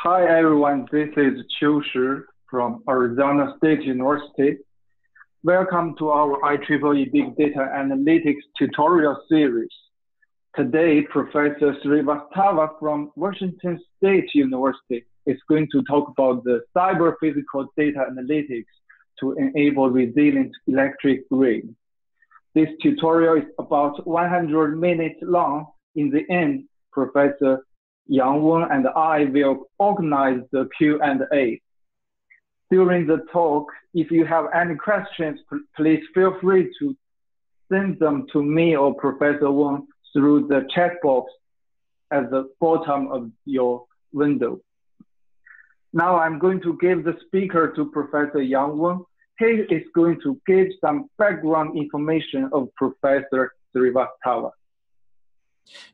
Hi everyone, this is Qiu Shi from Arizona State University. Welcome to our IEEE Big Data Analytics tutorial series. Today, Professor Srivastava from Washington State University is going to talk about the cyber physical data analytics to enable resilient electric grid. This tutorial is about 100 minutes long. In the end, Professor Yang Wen and I will organize the Q&A. During the talk, if you have any questions, please feel free to send them to me or Professor Wen through the chat box at the bottom of your window. Now I'm going to give the speaker to Professor Yang Wen. He is going to give some background information of Professor Srivastava.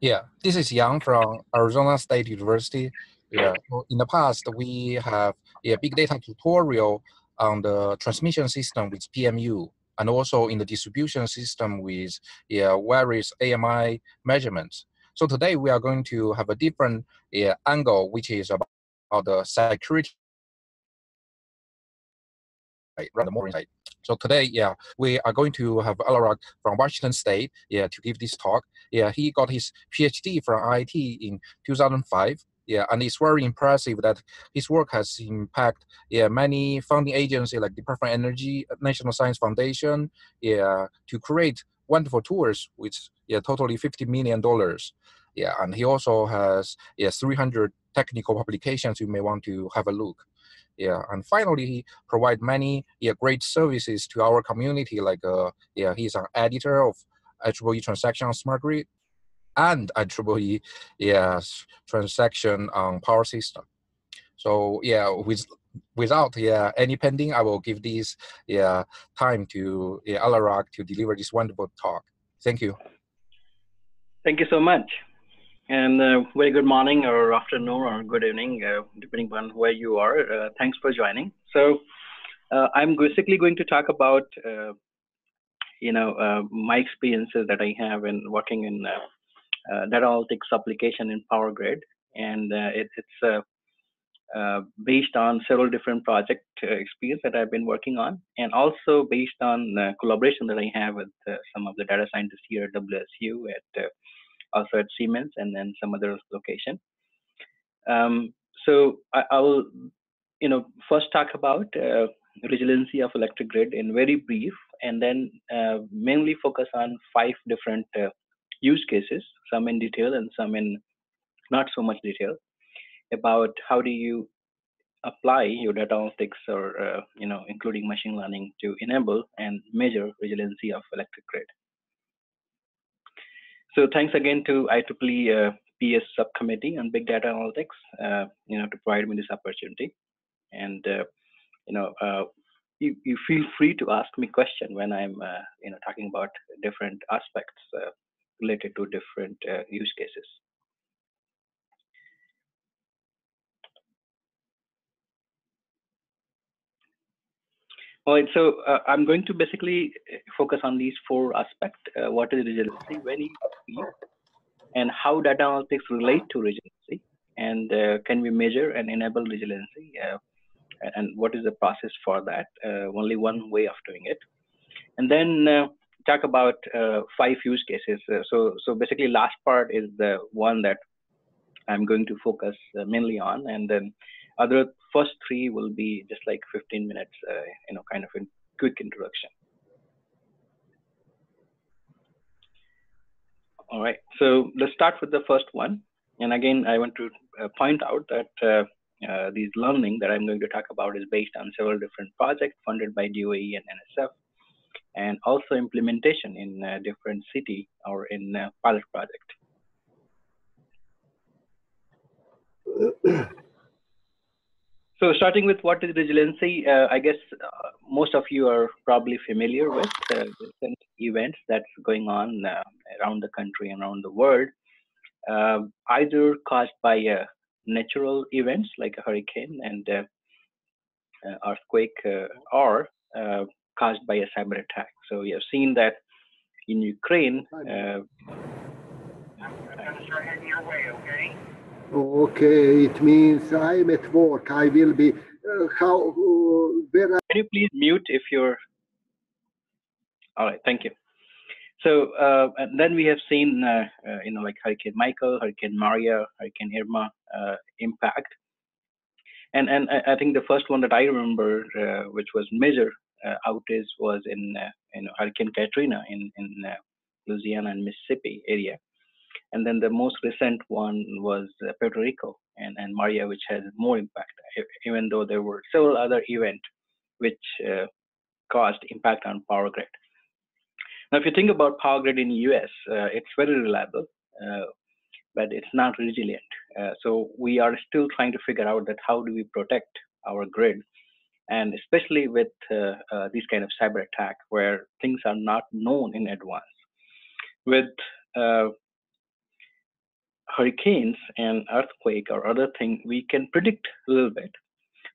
Yeah, this is Yang from Arizona State University. Yeah, in the past, we have a big data tutorial on the transmission system with PMU, and also in the distribution system with various AMI measurements. So today we are going to have a different angle, which is about the security. Rather more insight. So today, we are going to have Anurag from Washington State, to give this talk. He got his PhD from IIT in 2005. And it's very impressive that his work has impacted many funding agencies like Department of Energy, National Science Foundation, to create wonderful tools with totally $50 million. And he also has 300 technical publications you may want to have a look. And finally, he provides many great services to our community. Like he's an editor of IEEE Transaction on Smart Grid and IEEE Transaction on Power System. So without any pending, I will give this time to Anurag to deliver this wonderful talk. Thank you. Thank you so much. And very good morning or afternoon or good evening, depending on where you are. Thanks for joining. So I'm basically going to talk about, my experiences that I have in working in data analytics application in Power Grid. And it's based on several different project experience that I've been working on, and also based on collaboration that I have with some of the data scientists here at WSU, also at Siemens, and then some other location. So I will, first talk about resiliency of electric grid in very brief, and then mainly focus on 5 different use cases, some in detail and some in not so much detail, about how do you apply your data analytics or, including machine learning to enable and measure resiliency of electric grid. So thanks again to IEEE PS subcommittee on big data analytics, to provide me this opportunity. And you feel free to ask me question when I'm talking about different aspects related to different use cases. All right, so I'm going to basically focus on these 4 aspects. What is resiliency, when you use, and how data analytics relate to resiliency, and can we measure and enable resiliency, and what is the process for that? Only one way of doing it. And then talk about 5 use cases. So basically last part is the one that I'm going to focus mainly on, and then other first 3 will be just like 15 minutes, kind of a quick introduction. All right, so let's start with the first one. And again, I want to point out that these learning that I'm going to talk about is based on several different projects funded by DOE and NSF, and also implementation in different city or in pilot project. So starting with what is resiliency, I guess most of you are probably familiar with recent events that's going on around the country and around the world, either caused by natural events like a hurricane and earthquake, or caused by a cyber attack. So we have seen that in Ukraine. I'm gonna start heading your way, okay? Okay, it means I'm at work. I will be. Where? Can you please mute if you're? All right, thank you. So and then we have seen, like Hurricane Michael, Hurricane Maria, Hurricane Irma impact, and I think the first one that I remember, which was major outage, was in Hurricane Katrina in Louisiana and Mississippi area, and then the most recent one was Puerto Rico and Maria, which has more impact, even though there were several other events which caused impact on power grid. Now, if you think about power grid in US, it's very reliable, but it's not resilient. So we are still trying to figure out that how do we protect our grid, and especially with these kind of cyber attack where things are not known in advance. With hurricanes and earthquake or other thing, we can predict a little bit,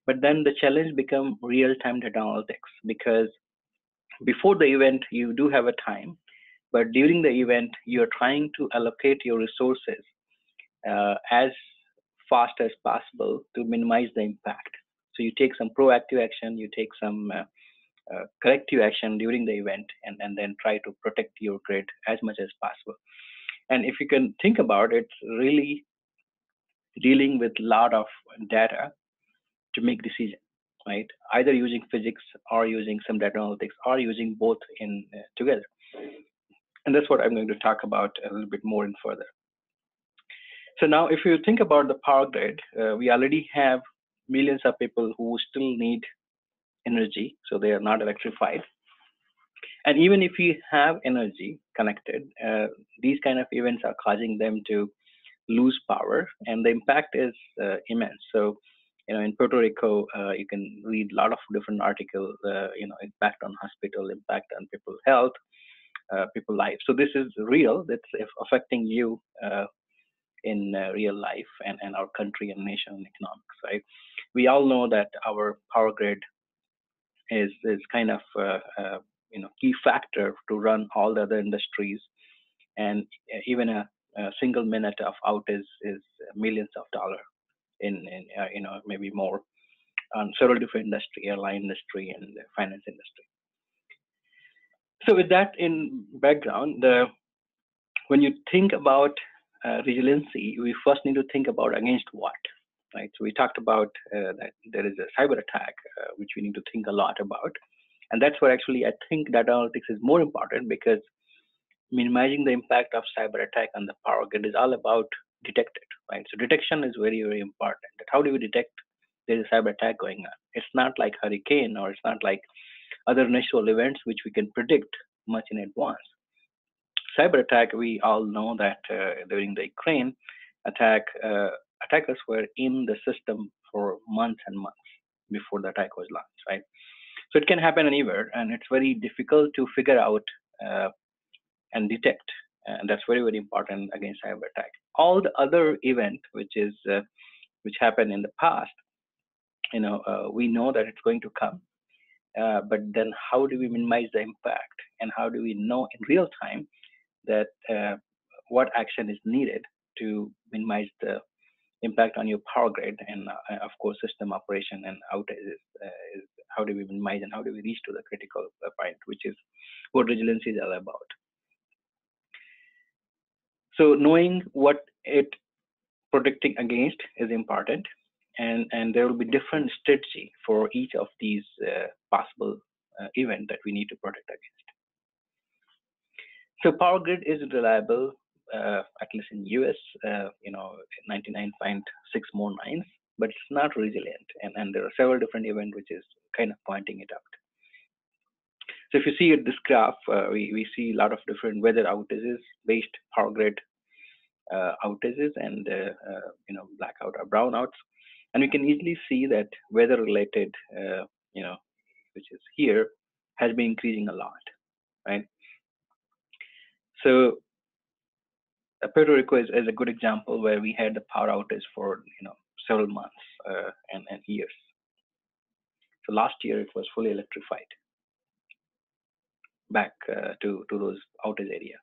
but then the challenge become real-time data analytics, because before the event you do have a time, but during the event you're trying to allocate your resources as fast as possible to minimize the impact. So you take some proactive action, you take some corrective action during the event, and then try to protect your grid as much as possible. And if you can think about it, really dealing with a lot of data to make decisions, right? Either using physics or using some data analytics or using both in together. And that's what I'm going to talk about a little bit more in further. So now if you think about the power grid, we already have millions of people who still need energy, so they are not electrified. And even if you have energy connected, these kind of events are causing them to lose power, and the impact is immense. So, in Puerto Rico, you can read a lot of different articles, impact on hospital, impact on people's health, people's life. So this is real. That's affecting you in real life and our country and nation and economics, right? We all know that our power grid is kind of key factor to run all the other industries, and even a single minute of outage is millions of dollars in maybe more on several different industry, airline industry and the finance industry. So with that in background, when you think about resiliency, we first need to think about against what, right? So we talked about that there is a cyber attack, which we need to think a lot about. And that's where actually I think data analytics is more important, because minimizing the impact of cyber attack on the power grid is all about detect it, right? So detection is very, very important. How do we detect there is a cyber attack going on? It's not like hurricane, or it's not like other natural events which we can predict much in advance. Cyber attack, we all know that during the Ukraine attack, attackers were in the system for months and months before the attack was launched, right? So it can happen anywhere, and it's very difficult to figure out and detect, and that's very, very important against cyber attack. All the other event which happened in the past, we know that it's going to come, but then how do we minimize the impact, and how do we know in real time that what action is needed to minimize the impact on your power grid, and of course system operation and outages is how do we minimize and how do we reach to the critical point, which is what resiliency is all about. So knowing what it protecting against is important, and there will be different strategy for each of these possible event that we need to protect against. So power grid is reliable, at least in US, 99.6 more nines, but it's not resilient, and there are several different events which is kind of pointing it out. So if you see at this graph, we see a lot of different weather outages based power grid outages and blackout or brownouts, and we can easily see that weather related which is here has been increasing a lot, right? So Puerto Rico is a good example where we had the power outage for several months and years. So last year it was fully electrified back to those outage area.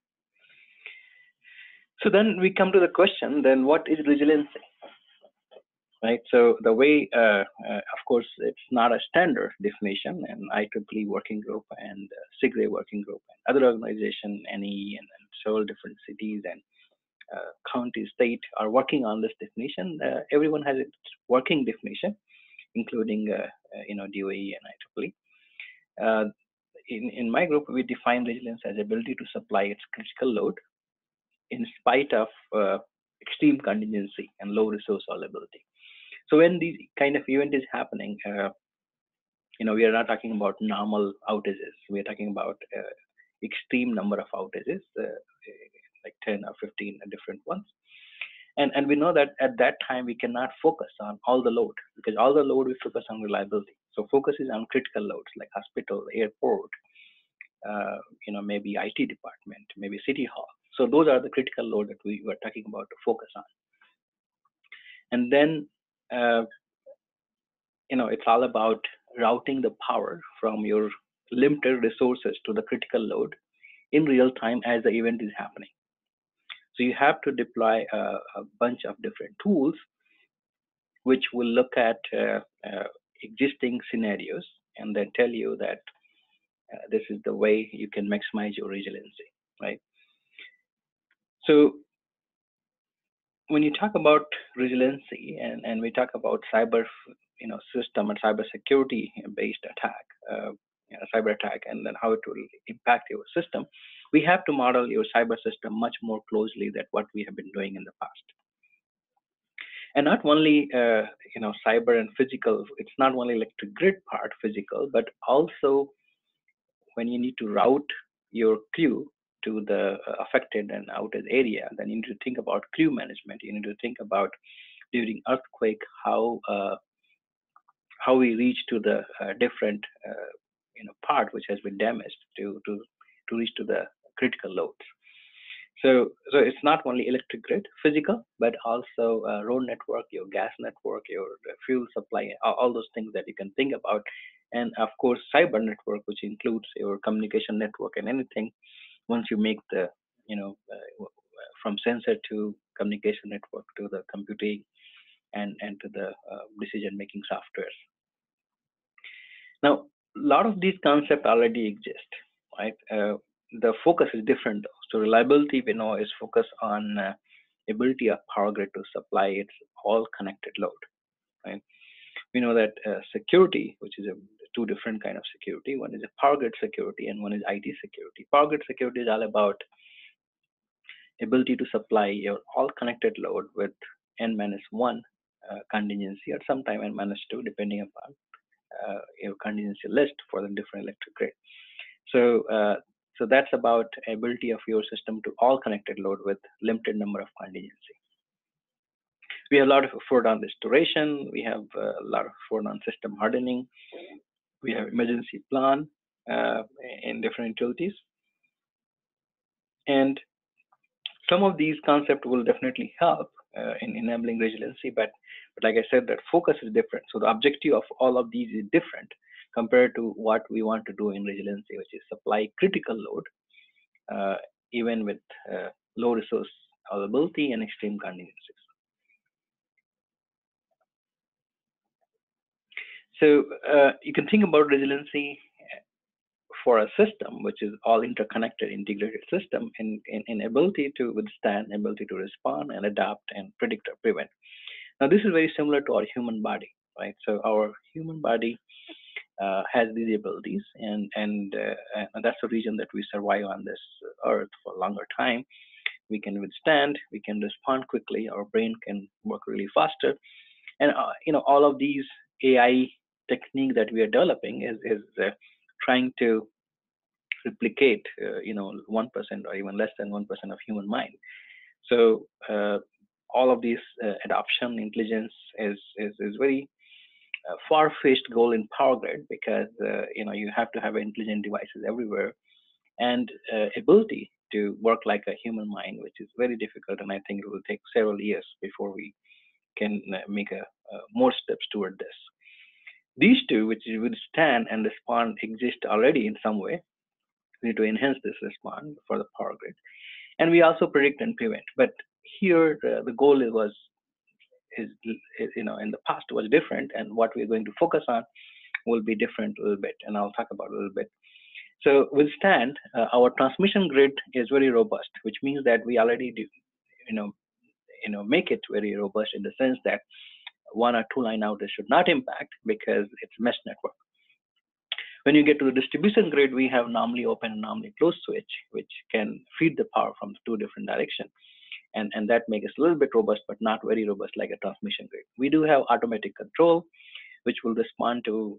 So then we come to the question, then what is resiliency? Right. So the way, of course, it's not a standard definition, and IEEE working group and SIGRE working group and other organization, NE, and several different cities and county, state are working on this definition. Everyone has its working definition, including DOE and IEEE. In my group, we define resilience as ability to supply its critical load in spite of extreme contingency and low resource availability. So when these kind of event is happening, we are not talking about normal outages. We are talking about extreme number of outages, like 10 or 15 different ones. And we know that at that time, we cannot focus on all the load, because all the load we focus on reliability. So focus is on critical loads like hospital, airport, maybe IT department, maybe city hall. So those are the critical load that we were talking about to focus on. And then, it's all about routing the power from your limited resources to the critical load in real time as the event is happening. So you have to deploy a bunch of different tools, which will look at existing scenarios and then tell you that this is the way you can maximize your resiliency, right? So when you talk about resiliency and we talk about cyber, system and cyber security based attack, cyber attack, and then how it will impact your system, we have to model your cyber system much more closely than what we have been doing in the past. And not only, cyber and physical, it's not only electric grid part physical, but also when you need to route your crew to the affected and outage area, then you need to think about crew management. You need to think about during earthquake, how we reach to the different, part which has been damaged to reach to the critical loads. So it's not only electric grid, physical, but also road network, your gas network, your fuel supply, all those things that you can think about. And of course, cyber network, which includes your communication network and anything. Once you make the, from sensor to communication network to the computing and to the decision-making softwares. Now, a lot of these concepts already exist, right? The focus is different though. So reliability, we know, is focused on ability of power grid to supply its all connected load, right? We know that security, which is two different kind of security. One is a power grid security and one is IT security. Power grid security is all about ability to supply your all connected load with n-1 contingency, or sometime n-2, depending upon your contingency list for the different electric grid. So that's about ability of your system to all connected load with limited number of contingency. We have a lot of effort on restoration. We have a lot of effort on system hardening. We have emergency plan in different utilities. And some of these concepts will definitely help in enabling resiliency, but like I said, that focus is different. So the objective of all of these is different compared to what we want to do in resiliency, which is supply critical load, even with low resource availability and extreme contingencies. So you can think about resiliency for a system which is all interconnected, integrated system in ability to withstand, ability to respond and adapt and predict or prevent. Now this is very similar to our human body, right? So our human body has these abilities, and that's the reason that we survive on this earth for a longer time. We can withstand, we can respond quickly, our brain can work really faster, and all of these AI technique that we are developing is trying to replicate 1% or even less than 1% of human mind. So all of these adoption intelligence is very far-fetched goal in power grid, because you have to have intelligent devices everywhere and ability to work like a human mind, which is very difficult, and I think it will take several years before we can make more steps toward this. These two, which is withstand and respond, exist already in some way. We need to enhance this response for the power grid. And we also predict and prevent. But here the goal is in the past was different, and what we're going to focus on will be different a little bit, and I'll talk about a little bit. So with STAND, our transmission grid is very robust, which means that we already do, make it very robust in the sense that 1 or 2 line outage should not impact because it's mesh network. When you get to the distribution grid, we have normally open and normally closed switch, which can feed the power from 2 different directions. And that makes us a little bit robust, but not very robust like a transmission grid. We do have automatic control, which will respond to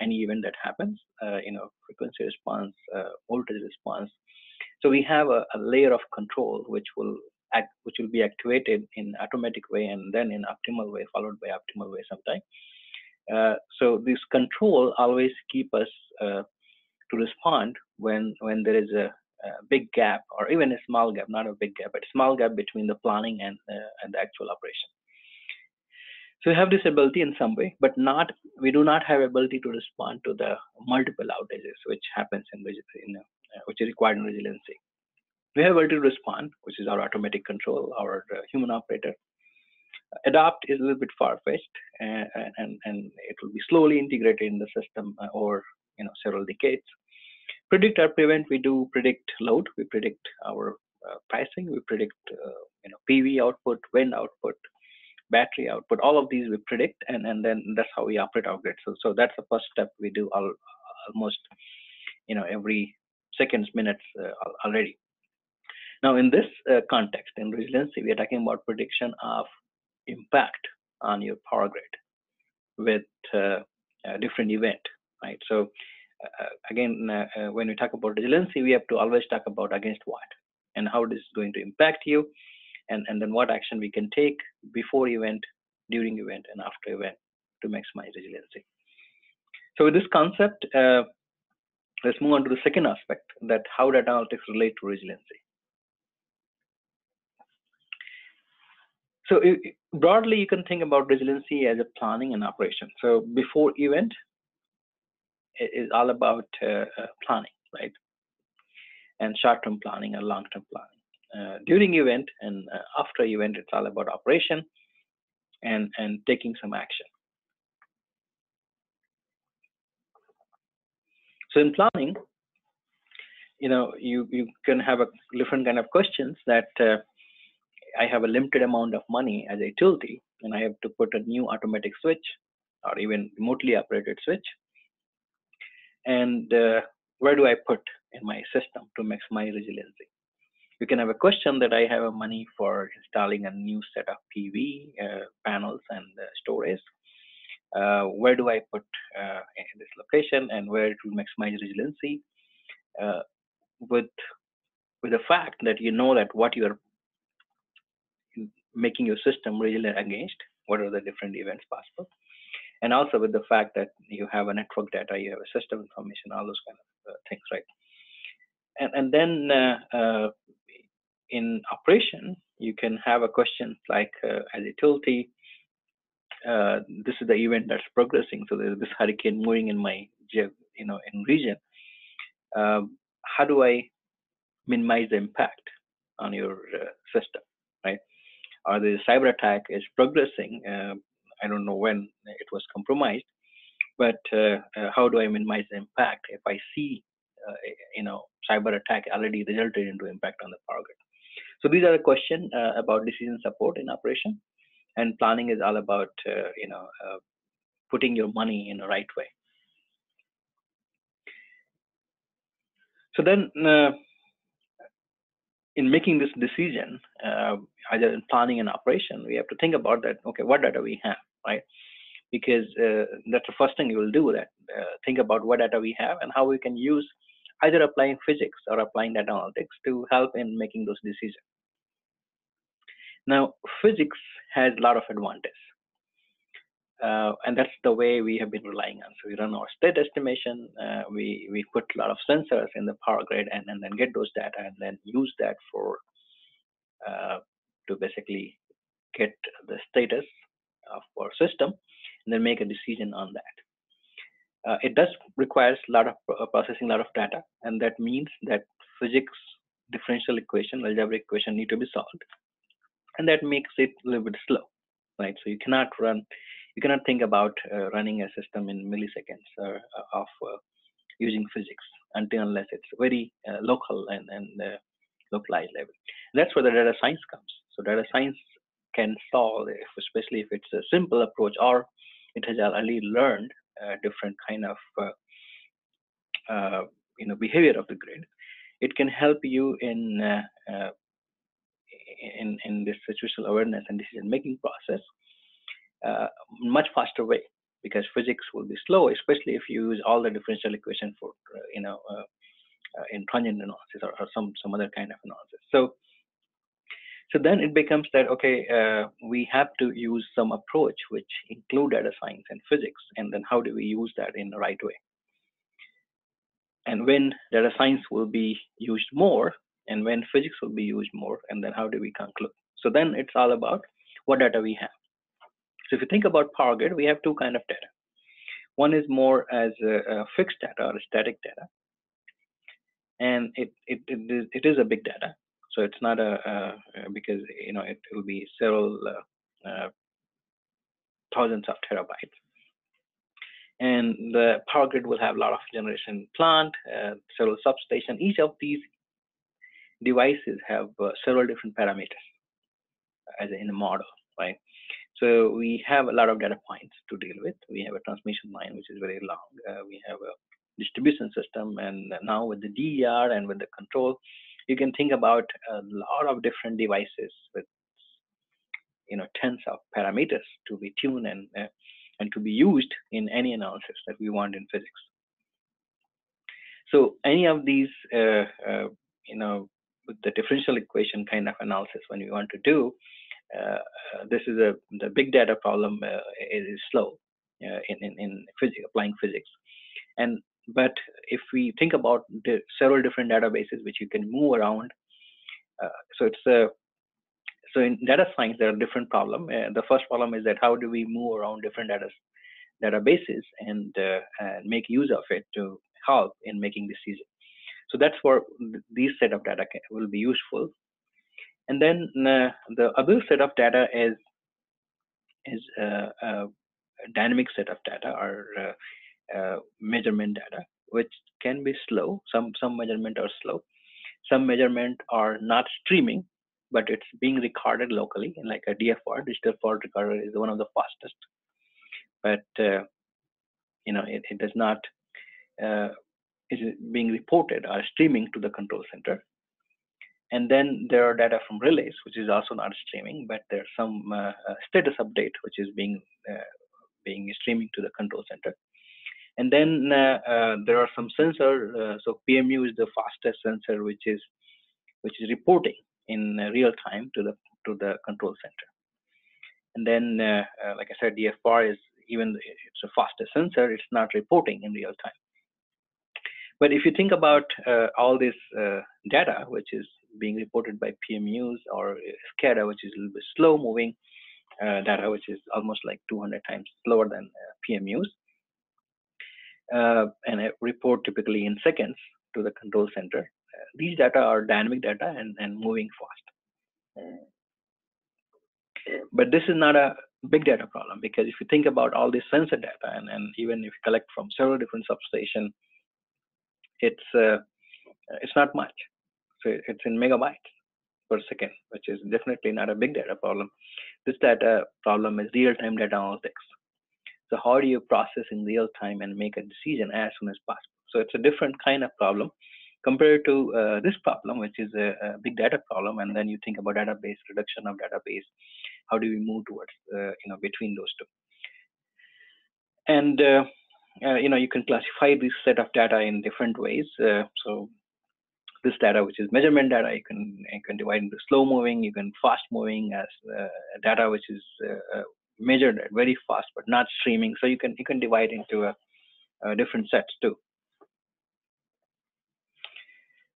any event that happens, frequency response, voltage response. So we have a layer of control which will be activated in automatic way and then in optimal way, followed by optimal way sometime. So this control always keep us to respond when there is a big gap, or even a small gap, not a big gap, but a small gap between the planning and the actual operation. So we have this ability in some way, but we do not have ability to respond to the multiple outages which happens which is required in resiliency. We have ability to respond, which is our automatic control, our human operator. Adopt is a little bit far-fetched, and it will be slowly integrated in the system over several decades. Predict or prevent, we do predict load, we predict our pricing, we predict PV output, wind output, battery output, all of these we predict, and then that's how we operate our grid. So that's the first step we do almost every seconds, minutes already. Now in this context, in resiliency, we are talking about prediction of impact on your power grid with a different event, right? So again, when we talk about resiliency, we have to always talk about against what and how this is going to impact you, and then what action we can take before event, during event, and after event to maximize resiliency. So with this concept, let's move on to the second aspect, that how data analytics relate to resiliency. So broadly, you can think about resiliency as a planning and operation. So before event, it is all about planning, right? And short-term planning and long-term planning. During event and after event, it's all about operation and taking some action. So in planning, you can have a different kind of questions that I have a limited amount of money as a utility, and I have to put a new automatic switch or even remotely operated switch. And where do I put in my system to maximize resiliency? You can have a question that I have money for installing a new set of PV panels and storage. Where do I put in this location, and where it will maximize resiliency? With the fact that that what you are making your system resilient against, what are the different events possible, and also with the fact that you have a network data, you have a system information, all those kind of things, right? And then in operation, you can have a question like, as a utility, this is the event that's progressing. So there's this hurricane moving in my in region. How do I minimize the impact on your system, right? Or the cyber attack is progressing. I don't know when it was compromised, but how do I minimize the impact if I see cyber attack already resulted into impact on the power grid? So these are the questions about decision support in operation, and planning is all about putting your money in the right way. So then in making this decision, either in planning and operation, we have to think about that, okay, what data we have, right? Because that's the first thing you will do, that think about what data we have and how we can use either applying physics or applying data analytics to help in making those decisions. Now, physics has a lot of advantage. And that's the way we have been relying on. So we run our state estimation, we put a lot of sensors in the power grid and then get those data and then use that for to basically get the status of our system and then make a decision on that. It does require a lot of processing, a lot of data, and that means that physics differential equation, algebraic equation need to be solved, and that makes it a little bit slow, right? So you cannot think about running a system in milliseconds of using physics unless it's very local and localized level. That's where the data science comes. So data science can solve, especially if it's a simple approach or it has already learned different kind of behavior of the grid. It can help you in this situational awareness and decision making process much faster way, because physics will be slow, especially if you use all the differential equation for in transient analysis or some other kind of analysis. So then it becomes that, okay, we have to use some approach which include data science and physics, and then how do we use that in the right way? And when data science will be used more, and when physics will be used more, and then how do we conclude? So then it's all about what data we have. So if you think about Power Grid, we have two kind of data. One is more as a fixed data or static data, and it is a big data. So it's not because it will be several thousands of terabytes, and the Power Grid will have a lot of generation plant, several substations. Each of these devices have several different parameters as in a model, right? So we have a lot of data points to deal with. We have a transmission line which is very long. We have a distribution system, and now with the DER and with the control, you can think about a lot of different devices with tens of parameters to be tuned and to be used in any analysis that we want in physics. So any of these with the differential equation kind of analysis, when we want to do this is the big data problem is slow in physics, applying physics. But if we think about the several different databases which you can move around, so in data science there are different problems. The first problem is that how do we move around different databases and make use of it to help in making decisions. So that's where these set of data will be useful. And then the other set of data is a dynamic set of data or measurement data, which can be slow. Some measurement are slow. Some measurement are not streaming, but it's being recorded locally, in like a DFR, digital fault recorder, is one of the fastest. But it does not is being reported or streaming to the control center. And then there are data from relays, which is also not streaming, but there's some status update which is being streaming to the control center. And then there are some sensor. So PMU is the fastest sensor, which is reporting in real time to the control center. And then, like I said, DFR is it's a fastest sensor. It's not reporting in real time. But if you think about all this data, which is being reported by PMUs or SCADA, which is a little bit slow moving data, which is almost like 200 times slower than PMUs, and a report typically in seconds to the control center. These data are dynamic data and moving fast. But this is not a big data problem, because if you think about all this sensor data, and even if you collect from several different substations, it's not much. So it's in megabytes per second, which is definitely not a big data problem. This data problem is real-time data analytics. So how do you process in real time and make a decision as soon as possible? So it's a different kind of problem compared to this problem, which is a big data problem. And then you think about database, reduction of database. How do we move towards between those two? And you can classify this set of data in different ways. So this data, which is measurement data, you can divide into slow moving, you can fast moving as data which is measured at very fast but not streaming. So you can divide into different sets too.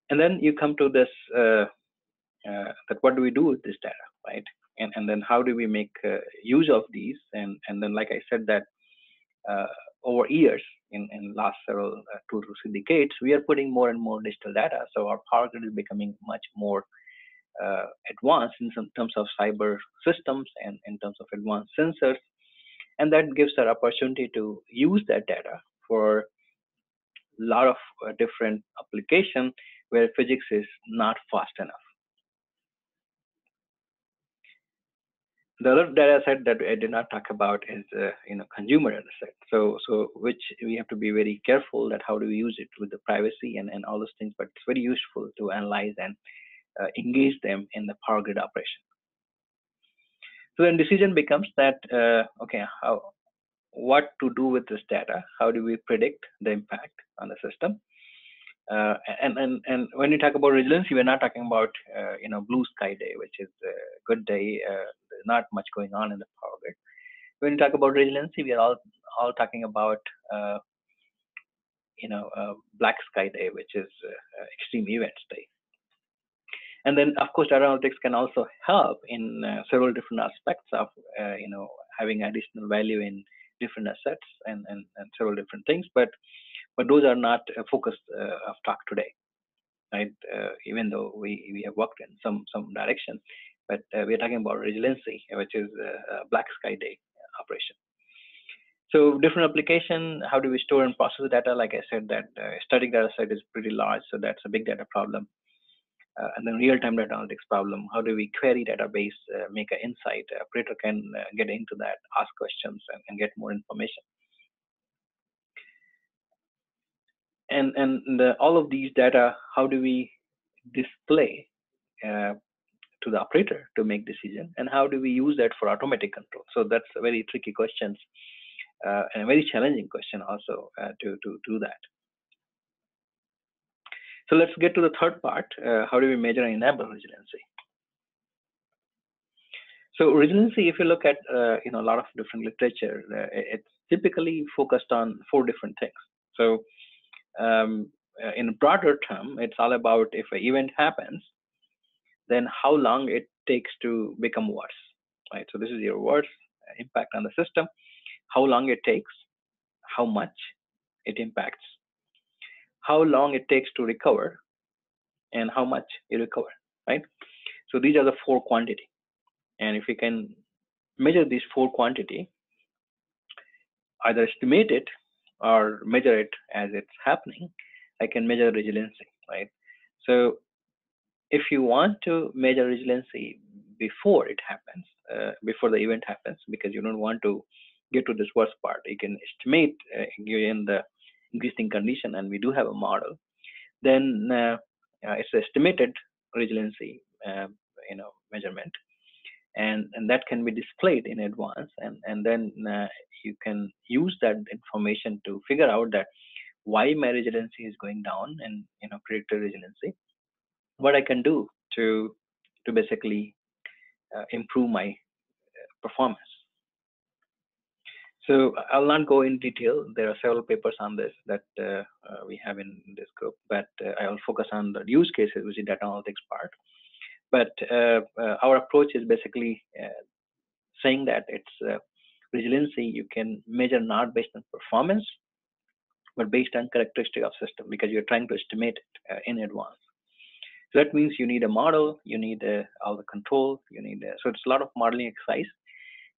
And then you come to this that what do we do with this data, right? And then how do we make use of these? And then, like I said, that over years in last several 2 to 3 decades, we are putting more and more digital data. So our power grid is becoming much more advanced in some terms of cyber systems and in terms of advanced sensors. And that gives our opportunity to use that data for a lot of different applications where physics is not fast enough. The other data set that I did not talk about is consumer data set. So which we have to be very careful that how do we use it with the privacy and all those things, but it's very useful to analyze and engage them in the power grid operation. So then decision becomes that, okay, what to do with this data? How do we predict the impact on the system? And when you talk about resiliency, we're not talking about blue sky day, which is a good day. There's not much going on in the power grid. When you talk about resiliency, we are all talking about black sky day, which is extreme events day. And then, of course, data analytics can also help in several different aspects of having additional value in different assets and several different things. But those are not a focus of talk today, right? Even though we have worked in some direction, but we're talking about resiliency, which is a black sky day operation. So different application, how do we store and process the data? Like I said, that static data set is pretty large, so that's a big data problem. And then real-time data analytics problem. How do we query database, make an insight? Operator can get into that, ask questions, and get more information. And all of these data, how do we display to the operator to make decision? And how do we use that for automatic control? So that's a very tricky question and a very challenging question also to do that. So let's get to the third part. How do we measure and enable resiliency? So resiliency, if you look at a lot of different literature, it's typically focused on 4 different things. So in a broader term, it's all about if an event happens, then how long it takes to become worse, right? So this is your worst impact on the system, how long it takes, how much it impacts, how long it takes to recover, and how much you recover, right? So these are the 4 quantity. And if we can measure these 4 quantity, either estimate it or measure it as it's happening, I can measure resiliency, right? So if you want to measure resiliency before it happens, before the event happens, because you don't want to get to this worst part, you can estimate given the existing condition, and we do have a model, then it's estimated resiliency measurement, and that can be displayed in advance, and then you can use that information to figure out that why my resiliency is going down and predicted resiliency, what I can do to basically improve my performance. So I'll not go in detail. There are several papers on this that we have in this group, but I'll focus on the use cases, which is data analytics part. But our approach is basically saying that it's resiliency you can measure not based on performance, but based on characteristic of system, because you're trying to estimate it in advance. So that means you need a model, you need all the control, you need so it's a lot of modeling exercise,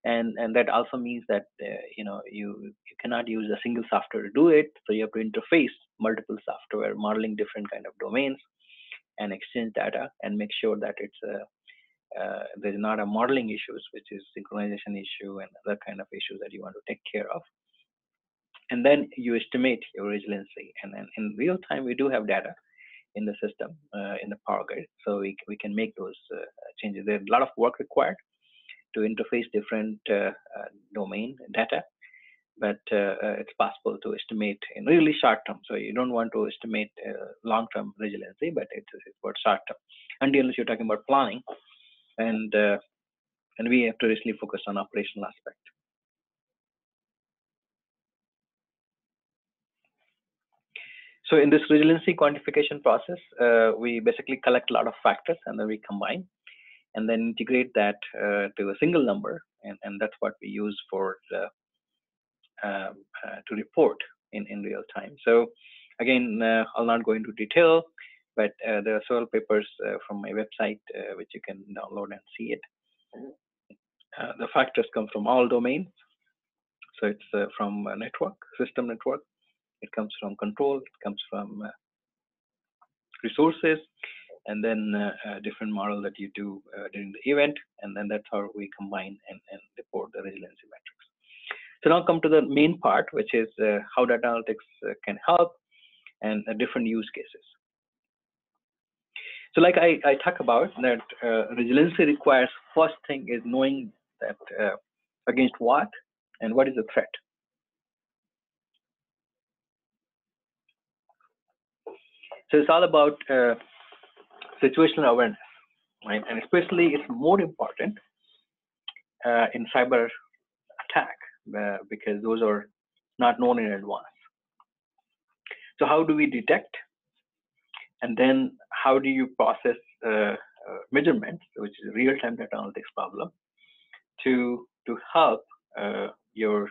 and that also means that you cannot use a single software to do it. So you have to interface multiple software, modeling different kind of domains, and exchange data and make sure that it's there's not a modeling issues, which is synchronization issue and other kind of issues that you want to take care of. And then you estimate your resiliency. And then in real time, we do have data in the system, in the power grid. So we can make those changes. There's a lot of work required to interface different domain data, but it's possible to estimate in really short term. So you don't want to estimate long-term resiliency, but it's for short term. Unless you're talking about planning, and we have to really focus on operational aspect. So in this resiliency quantification process, we basically collect a lot of factors and then we combine and then integrate that to a single number, and that's what we use for to report in real time. So again, I'll not go into detail, but there are several papers from my website which you can download and see it. The factors come from all domains. So it's from network, system network. It comes from control. It comes from resources, and then a different model that you do during the event, and then that's how we combine and report the resiliency metrics. So now come to the main part, which is how data analytics can help and different use cases. So like I talk about that resiliency requires, first thing is knowing that against what and what is the threat. So it's all about situational awareness, right? And especially it's more important in cyber attack because those are not known in advance. So how do we detect? And then how do you process measurements, which is a real-time data analytics problem, to help your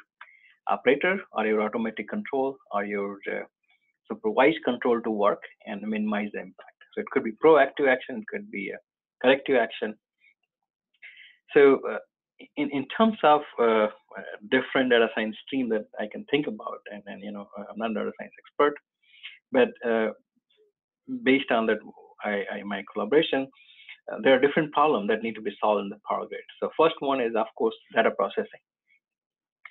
operator or your automatic control or your supervised control to work and minimize the impact. So it could be proactive action, it could be a corrective action. So in terms of different data science stream that I can think about, and you know, I'm not a data science expert, but based on that, my collaboration, there are different problems that need to be solved in the Power Grid. So first one is, of course, data processing,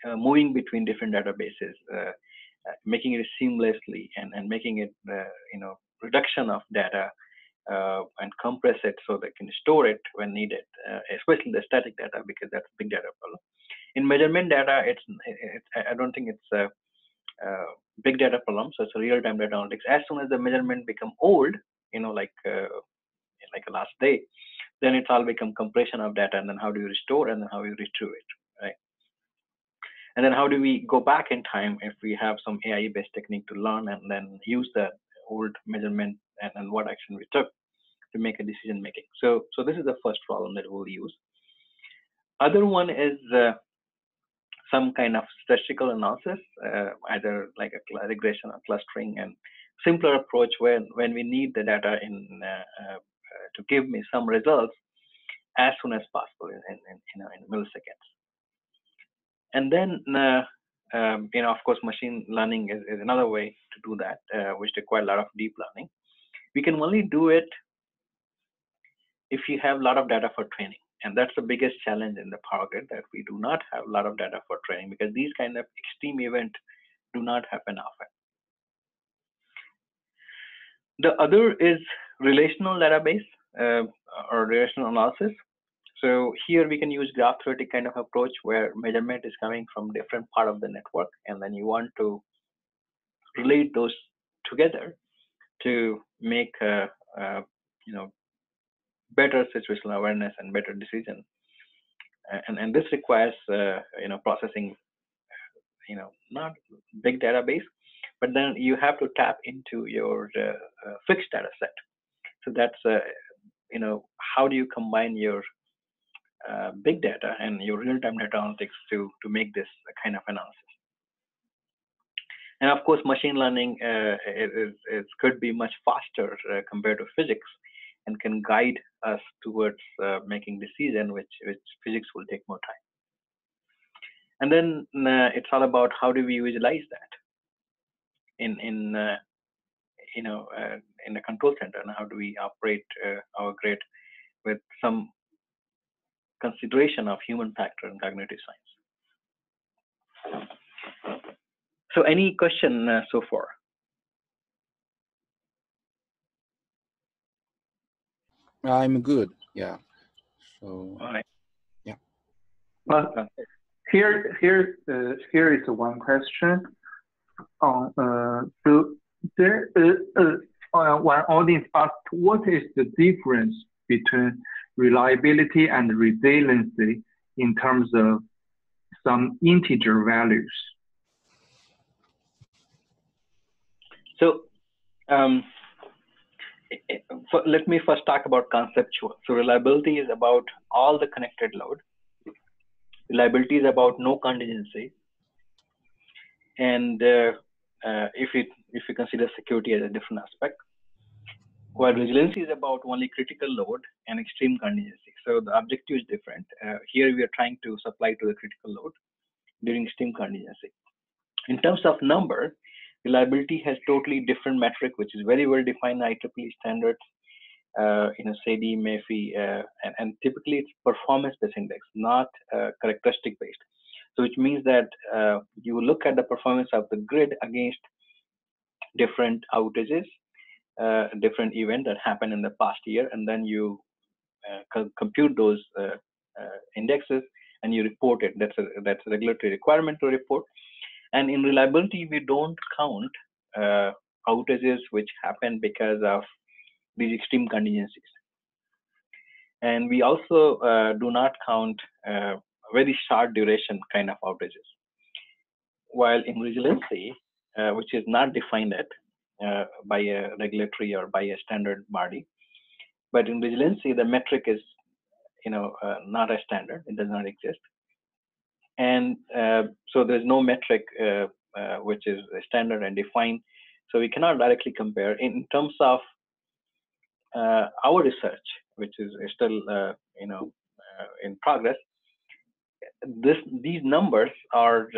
moving between different databases, making it seamlessly and making it, you know, reduction of data and compress it so they can store it when needed, especially the static data, because that's a big data problem. In measurement data, I don't think it's a big data problem, so it's a real-time data analytics. As soon as the measurement become old, you know, like a last day, then it's all become compression of data, and then how do you restore, and then how you retrieve it, right? And then how do we go back in time if we have some AI-based technique to learn and then use that old measurement and what action we took to make a decision making. So this is the first problem that we'll use. Other one is some kind of statistical analysis, either like a regression or clustering, and simpler approach when we need the data in to give me some results as soon as possible in milliseconds. And then you know, of course, machine learning is another way to do that, which requires a lot of deep learning. We can only do it if you have a lot of data for training. And that's the biggest challenge in the Power Grid, that we do not have a lot of data for training, because these kind of extreme events do not happen often. The other is relational database or relational analysis. So here we can use graph theoretic kind of approach where measurement is coming from different part of the network, and then you want to relate those together to make you know, better situational awareness and better decision. And this requires you know, processing, you know, not big database, but then you have to tap into your fixed data set. So that's you know, how do you combine your big data and your real-time data analytics to make this kind of analysis. And of course, machine learning could be much faster compared to physics, and can guide us towards making decision, which physics will take more time. And then it's all about how do we visualize that in you know, in the control center, and how do we operate our grid with some consideration of human factor and cognitive science. So any question so far? I'm good. Yeah. So. All right. Yeah. Well, here is one question. So there one audience asked, what is the difference between reliability and resiliency in terms of some integer values? So let me first talk about conceptual. So reliability is about all the connected load. Reliability is about no contingency. And if you consider security as a different aspect, while resiliency is about only critical load and extreme contingency. So the objective is different. Here we are trying to supply to the critical load during extreme contingency. In terms of number, reliability has totally different metric, which is very well defined in IEEE standards, SADE, MEFI, and typically it's performance-based index, not characteristic-based. So which means that you look at the performance of the grid against different outages, different events that happened in the past year, and then you compute those indexes and you report it. That's a regulatory requirement to report. And in reliability, we don't count outages which happen because of these extreme contingencies. And we also do not count very short duration kind of outages. While in resiliency, which is not defined yet by a regulatory or by a standard body, but in resiliency, the metric is not a standard. It does not exist. And so there's no metric which is standard and defined. So we cannot directly compare. In terms of our research, which is still in progress, these numbers are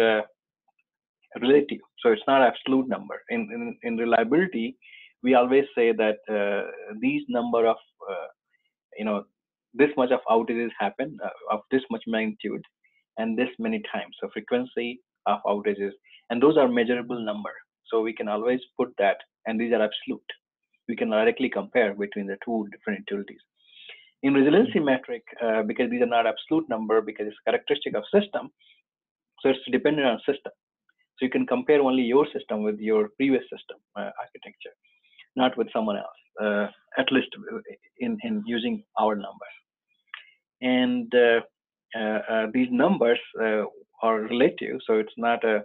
relative. So it's not absolute number. In reliability, we always say that these number of this much of outages happen of this much magnitude and this many times. So frequency of outages, and those are measurable number. So we can always put that, and these are absolute. We can directly compare between the two different utilities. In resiliency metric, because these are not absolute number, because it's characteristic of system, so it's dependent on system. So you can compare only your system with your previous system architecture, not with someone else, at least in using our numbers. And these numbers are relative, so it's not a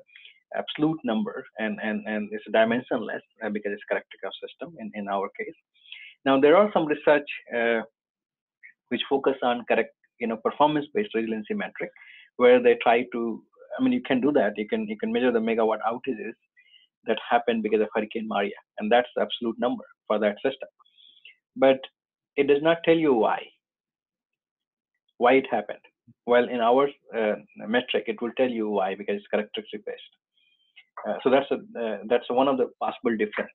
absolute number, and it's dimensionless because it's characteristic of system in our case. Now there are some research which focus on performance-based resiliency metric, where they try to, you can do that. You can measure the megawatt outages that happen because of Hurricane Maria, and that's the absolute number for that system. But it does not tell you why it happened. Well, in our metric, it will tell you why, because it's characteristic based. So that's one of the possible difference.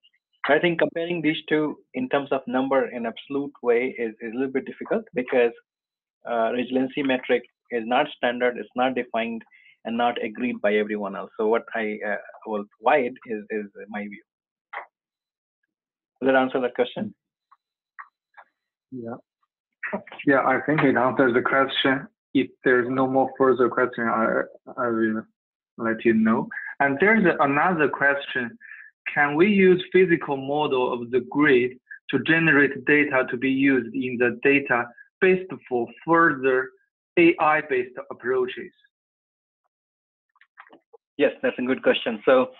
I think comparing these two in terms of number in absolute way is a little bit difficult, because resiliency metric is not standard, it's not defined, and not agreed by everyone else. So what I will provide is my view. Does that answer that question? Yeah, I think it answers the question. If there's no more further question, I will let you know. And there's another question. Can we use physical model of the grid to generate data to be used in the database for further AI-based approaches? Yes, that's a good question. So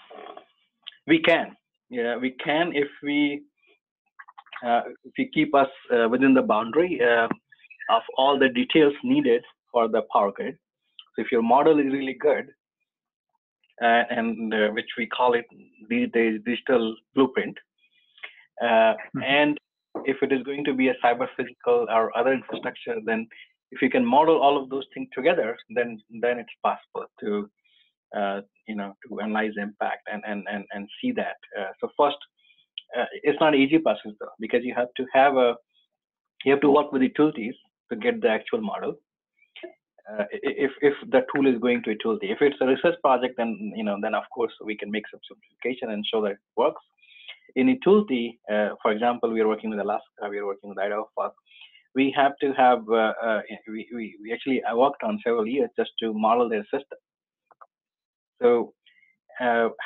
we can. Yeah, we can if we keep us within the boundary of all the details needed for the power grid. So if your model is really good, and which we call it these days digital blueprint, and if it is going to be a cyber physical or other infrastructure, then if you can model all of those things together, then it's possible to to analyze impact and see that. So first, it's not an easy process though, because you have to work with utilities to get the actual model. If the tool is going to utility, if it's a research project, then then of course we can make some simplification and show that it works. In utility, for example, we are working with Alaska, we are working with Idaho. We have to have we actually I worked on several years just to model their system. So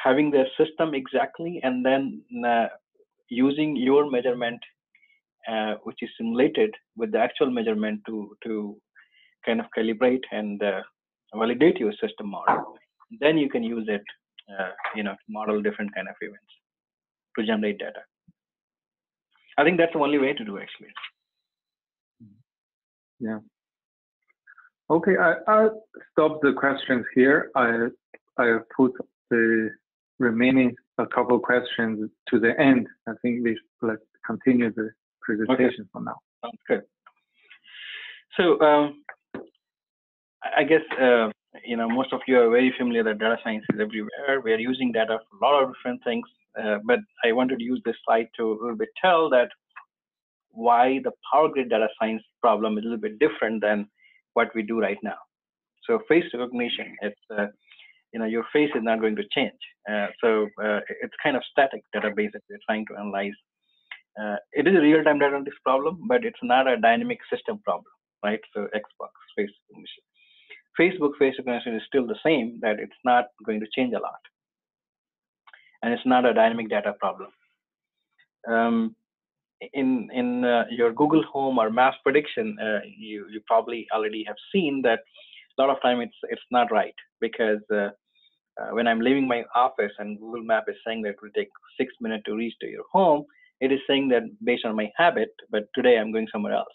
having their system exactly, and then using your measurement, which is simulated with the actual measurement to kind of calibrate and validate your system model. Then you can use it, to model different kind of events to generate data. I think that's the only way to do actually. Yeah. Okay, I'll stop the questions here. I put the remaining a couple of questions to the end. I think let's continue the presentation for now. Sounds good. So I guess most of you are very familiar that data science is everywhere. We are using data for a lot of different things, but I wanted to use this slide to a little bit tell that why the Power Grid data science problem is a little bit different than what we do right now. So face recognition, it's your face is not going to change. So it's kind of static database that we're trying to analyze. It is a real-time data analytics problem, but it's not a dynamic system problem, right? So Xbox face recognition. Facebook face recognition is still the same, that it's not going to change a lot. And it's not a dynamic data problem. In your Google Home or Maps prediction, you probably already have seen that a lot of time it's not right, because when I'm leaving my office and Google Map is saying that it will take 6 minutes to reach to your home, it is saying that based on my habit, but today I'm going somewhere else.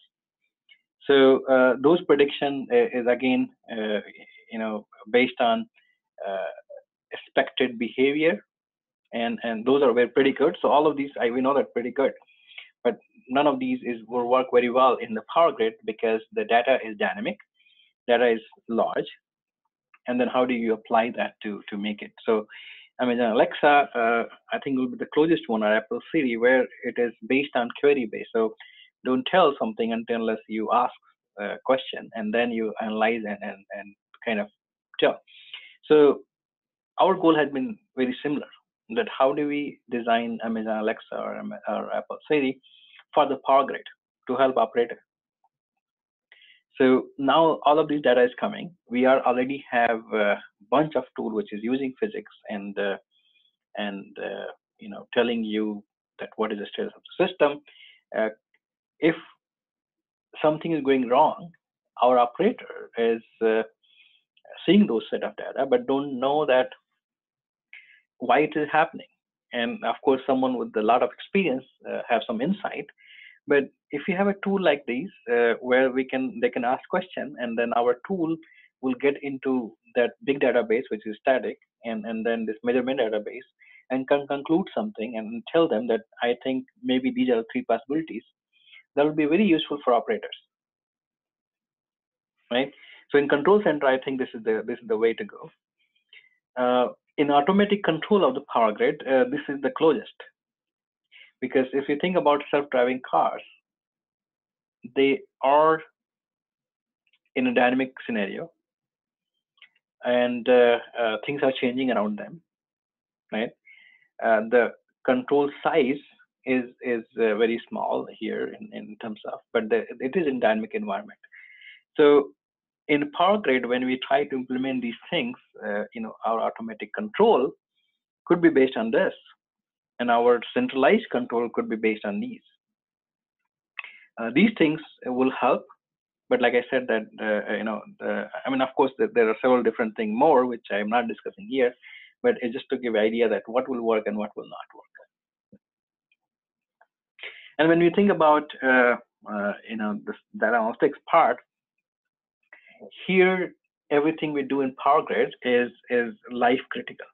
So those prediction is again, based on expected behavior, and those are pretty good. So all of these we know that pretty good, but none of these will work very well in the Power Grid because the data is dynamic, data is large, and then how do you apply that to make it? So Amazon Alexa, I think will be the closest one, or Apple Siri, where it is based on query based. So don't tell something unless you ask a question, and then you analyze and kind of tell. So our goal has been very similar, that how do we design Amazon Alexa or Apple Siri for the Power Grid to help operators. So now all of this data is coming. We already have a bunch of tools which is using physics and telling you that what is the status of the system. If something is going wrong, our operator is seeing those set of data, but don't know that why it is happening. And of course, someone with a lot of experience have some insight. But if you have a tool like these, where they can ask questions, and then our tool will get into that big database, which is static, and then this measurement database, and can conclude something and tell them that I think maybe these are 3 possibilities. That will be very useful for operators, right? So in control center, I think this is the way to go. In automatic control of the Power Grid, this is the closest, because if you think about self-driving cars, they are in a dynamic scenario, and things are changing around them, right? The control size is very small here in terms of, but it is in dynamic environment. So in Power Grid, when we try to implement these things, our automatic control could be based on this, and our centralized control could be based on these. These things will help, but like I said, that of course, there are several different things more which I am not discussing here, but it's just to give an idea that what will work and what will not work. And when we think about this data analytics part, here everything we do in Power Grid is life critical.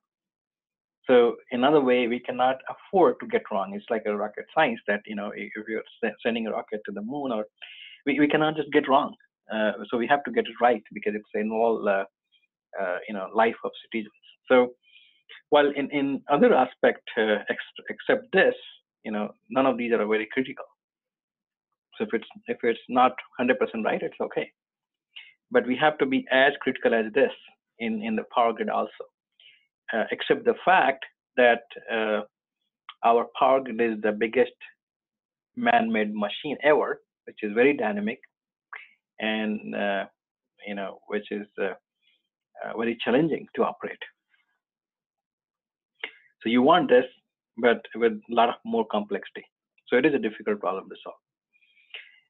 So another way, we cannot afford to get wrong. It's like a rocket science that if you're sending a rocket to the moon, or we cannot just get wrong. So we have to get it right, because it's involved life of citizens. So while in other aspect, except this, none of these are very critical. So if it's not 100% right, it's okay. But we have to be as critical as this in the Power Grid also. Except the fact that our Power Grid is the biggest man-made machine ever, which is very dynamic, and which is very challenging to operate. So you want this, but with a lot of more complexity. So it is a difficult problem to solve.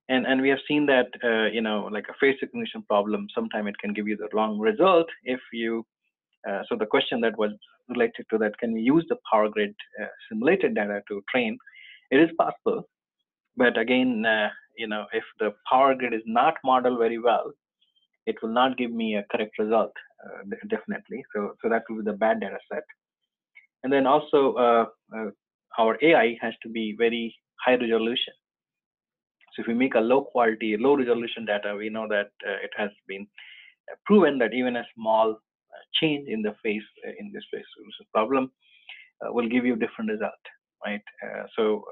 And we have seen that like a face recognition problem, sometimes it can give you the wrong result if you. So the question that was related to that, can we use the Power Grid simulated data to train? It is possible, but again, if the Power Grid is not modeled very well, it will not give me a correct result, definitely. So that will be the bad data set. And then also our AI has to be very high resolution. So if we make a low quality, low resolution data, we know that it has been proven that even a small change in the face in this face problem will give you different result, right? So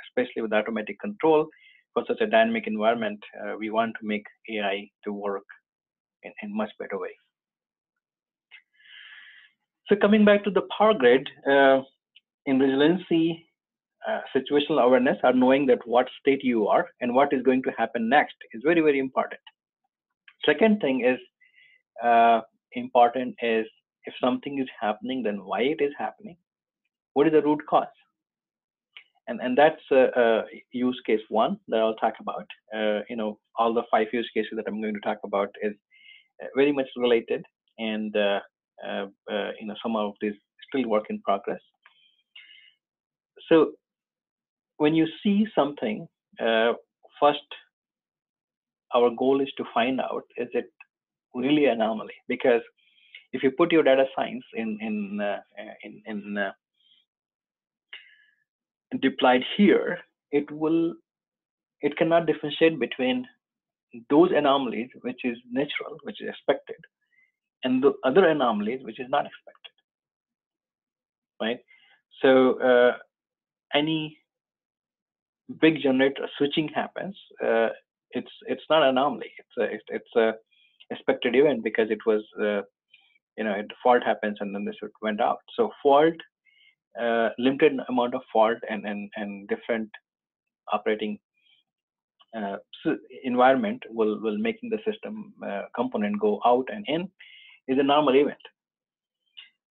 especially with automatic control for such a dynamic environment, we want to make AI to work in much better way. So coming back to the power grid, in resiliency, situational awareness, or knowing that what state you are and what is going to happen next is very, very important. Second thing is important is if something is happening, then why it is happening, what is the root cause, and that's use case one that I'll talk about. You know, all the 5 use cases that I'm going to talk about is very much related, and you know, some of these still work in progress. So when you see something, first our goal is to find out, is it really an anomaly? Because if you put your data science deployed here, it cannot differentiate between those anomalies which is natural, which is expected, and the other anomalies which is not expected, right? So any big generator switching happens, it's not an anomaly, it's a expected event, because it was you know, the fault happens and then this went out. So fault, limited amount of fault and different operating environment will making the system component go out and in is a normal event.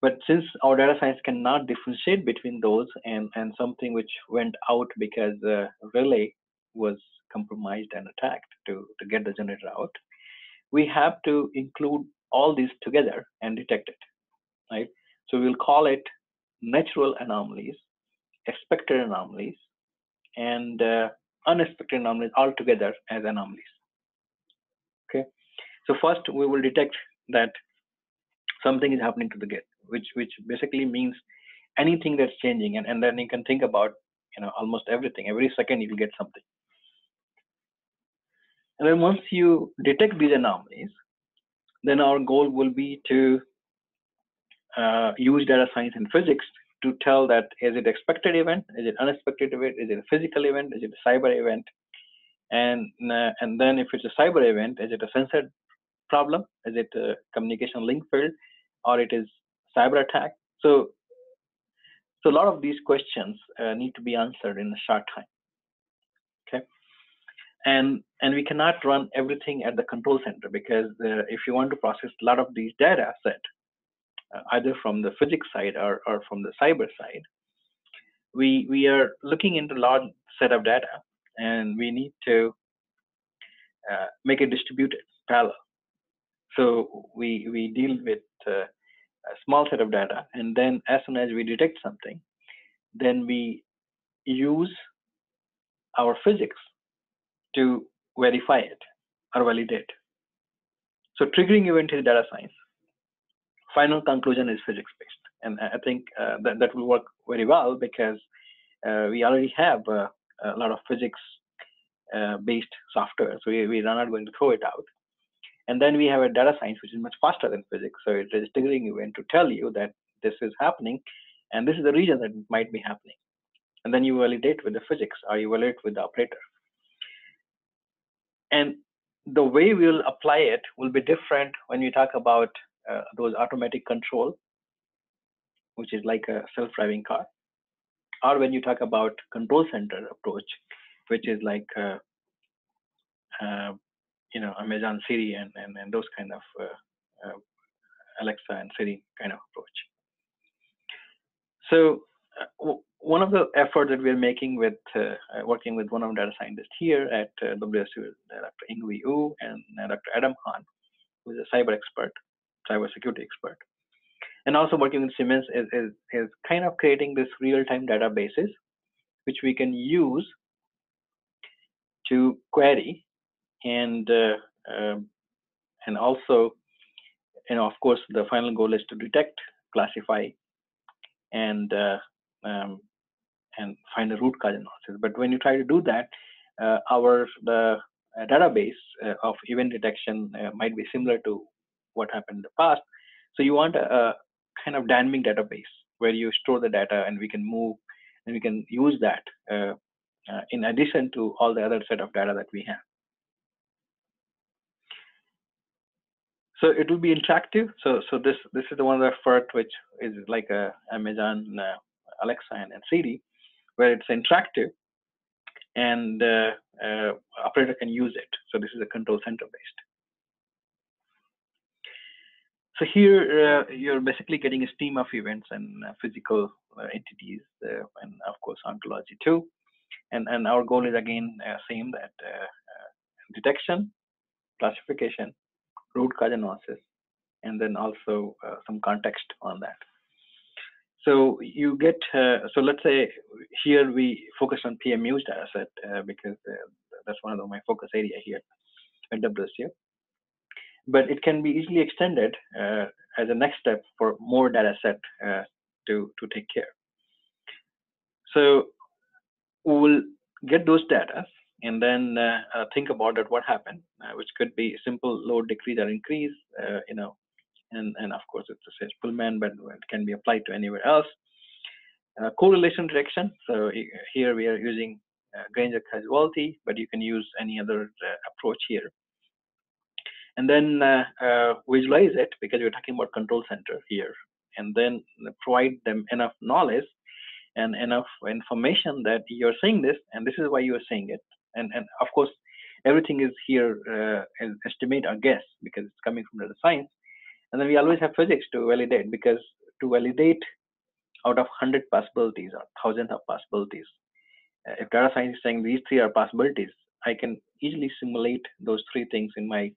But since our data science cannot differentiate between those and something which went out because the relay was compromised and attacked to get the generator out, we have to include all these together and detect it, right? So we'll call it natural anomalies, expected anomalies, and unexpected anomalies all together as anomalies. Okay, so first we will detect that something is happening to the grid, which basically means anything that's changing, and then you can think about, you know, almost everything. Every second you will get something. And then once you detect these anomalies, then our goal will be to use data science and physics to tell that, is it expected event, is it unexpected event, is it a physical event, is it a cyber event, and then if it's a cyber event, is it a sensor problem, is it a communication link failed, or it is cyber attack? So a lot of these questions need to be answered in a short time. Okay, and we cannot run everything at the control center, because if you want to process a lot of these data set, either from the physics side or from the cyber side, we are looking into large set of data, and we need to make it distributed parallel. So we deal with a small set of data, and then as soon as we detect something, then we use our physics to verify it or validate. So triggering event is data science. Final conclusion is physics based, and I think that will work very well, because we already have a lot of physics based software, so we are not going to throw it out. And then we have a data science which is much faster than physics, so it is triggering event to tell you that this is happening, and this is the reason that it might be happening. And then you validate with the physics, or you validate with the operator. And the way we will apply it will be different when you talk about those automatic control, which is like a self-driving car, or when you talk about control center approach, which is like you know, Amazon Siri and those kind of Alexa and Siri kind of approach. So one of the efforts that we're making with working with one of the data scientists here at WSU, Dr. Ingui Wu and Dr. Adam Han, who is a cyber expert, cyber security expert, and also working with Siemens is kind of creating this real-time databases, which we can use to query and also, you know, of course, the final goal is to detect, classify, and find a root cause analysis. But when you try to do that, the database of event detection might be similar to what happened in the past. So you want a kind of dynamic database where you store the data and we can move and we can use that in addition to all the other set of data that we have. So it will be interactive. So this is the one of the first, which is like a Amazon Alexa and Siri, where it's interactive and operator can use it. So this is a control center based. So here you're basically getting a stream of events and physical entities, and of course ontology too. And our goal is again same, that detection, classification, root cause analysis, and then also some context on that. So you get, so let's say here we focus on PMU's data set because that's one of my focus area here at WSU. But it can be easily extended as a next step for more data set to take care. So we will get those data and then think about it, what happened, which could be simple load, decrease, or increase, you know, and of course it's a Pullman, but it can be applied to anywhere else. Correlation detection. So here we are using Granger causality, but you can use any other approach here. And then visualize it, because we're talking about control center here, and then provide them enough knowledge and enough information that you're saying this, and this is why you are saying it. And of course, everything is here an estimate or guess, because it's coming from the science. And then we always have physics to validate, because to validate out of 100 possibilities or thousands of possibilities, if data science is saying these 3 are possibilities, I can easily simulate those 3 things in my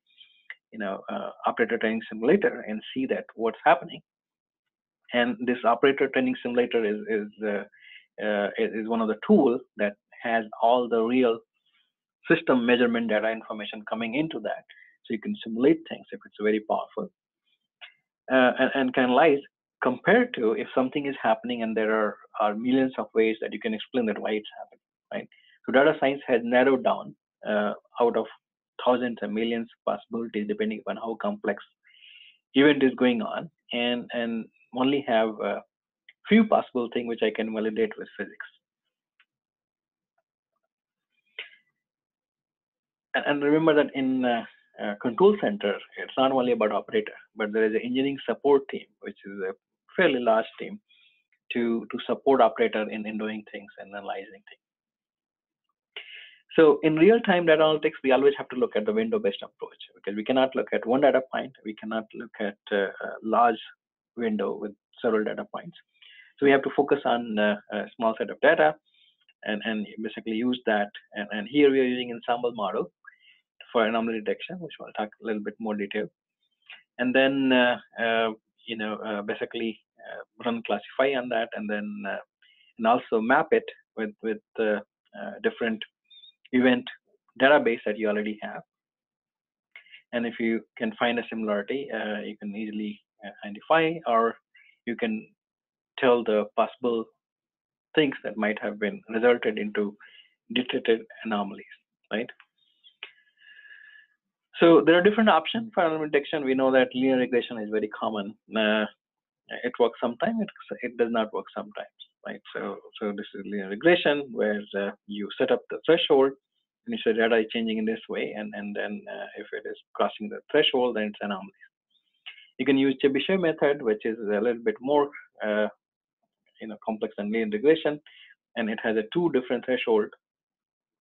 operator training simulator and see that what's happening. And this operator training simulator is one of the tools that has all the real system measurement data information coming into that, so you can simulate things if it's very powerful and can analyze compared to if something is happening and there are millions of ways that you can explain that why it's happening, right? So data science has narrowed down out of thousands and millions of possibilities, depending upon how complex event is going on, and only have a few possible things which I can validate with physics. And remember that in control center, it's not only about operator, but there is an engineering support team, which is a fairly large team to support operator in doing things and analyzing things. So in real-time data analytics, we always have to look at the window-based approach, because we cannot look at one data point. We cannot look at a large window with several data points. So we have to focus on a small set of data and basically use that. And here we are using ensemble model for anomaly detection, which we'll talk a little bit more detail. And then basically run classify on that, and then and also map it with different event database that you already have. And if you can find a similarity, you can easily identify, or you can tell the possible things that might have been resulted into detected anomalies, right? So there are different options for anomaly detection. We know that linear regression is very common. It works sometimes, it does not work sometimes, right? So this is linear regression, where you set up the threshold, and you say data is changing in this way, and then if it is crossing the threshold, then it's anomalies. You can use Chebyshev method, which is a little bit more complex than linear regression, and it has 2 different thresholds,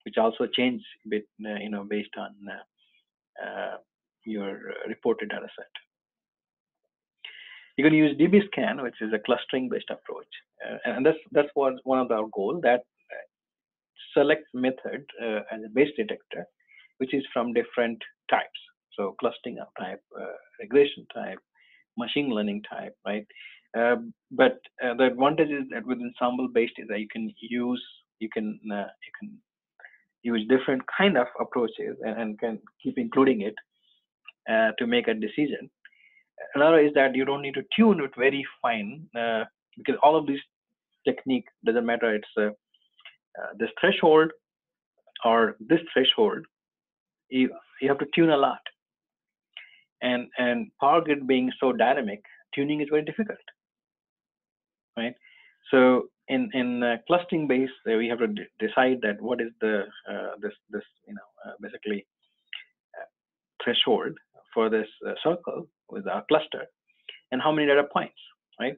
which also change a bit, based on your reported data set. You can use dbScan, which is a clustering-based approach, and that's one of our goals, that select method as a base detector, which is from different types. So clustering of type, regression type, machine learning type, right? But the advantage is that with ensemble-based is that you can use different kind of approaches and can keep including it to make a decision. Another is that you don't need to tune it very fine because all of these technique doesn't matter. It's this threshold or this threshold. You have to tune a lot, and power grid being so dynamic, tuning is very difficult, right? So in clustering base, we have to decide that what is the this basically threshold for this circle with our cluster, and how many data points, right?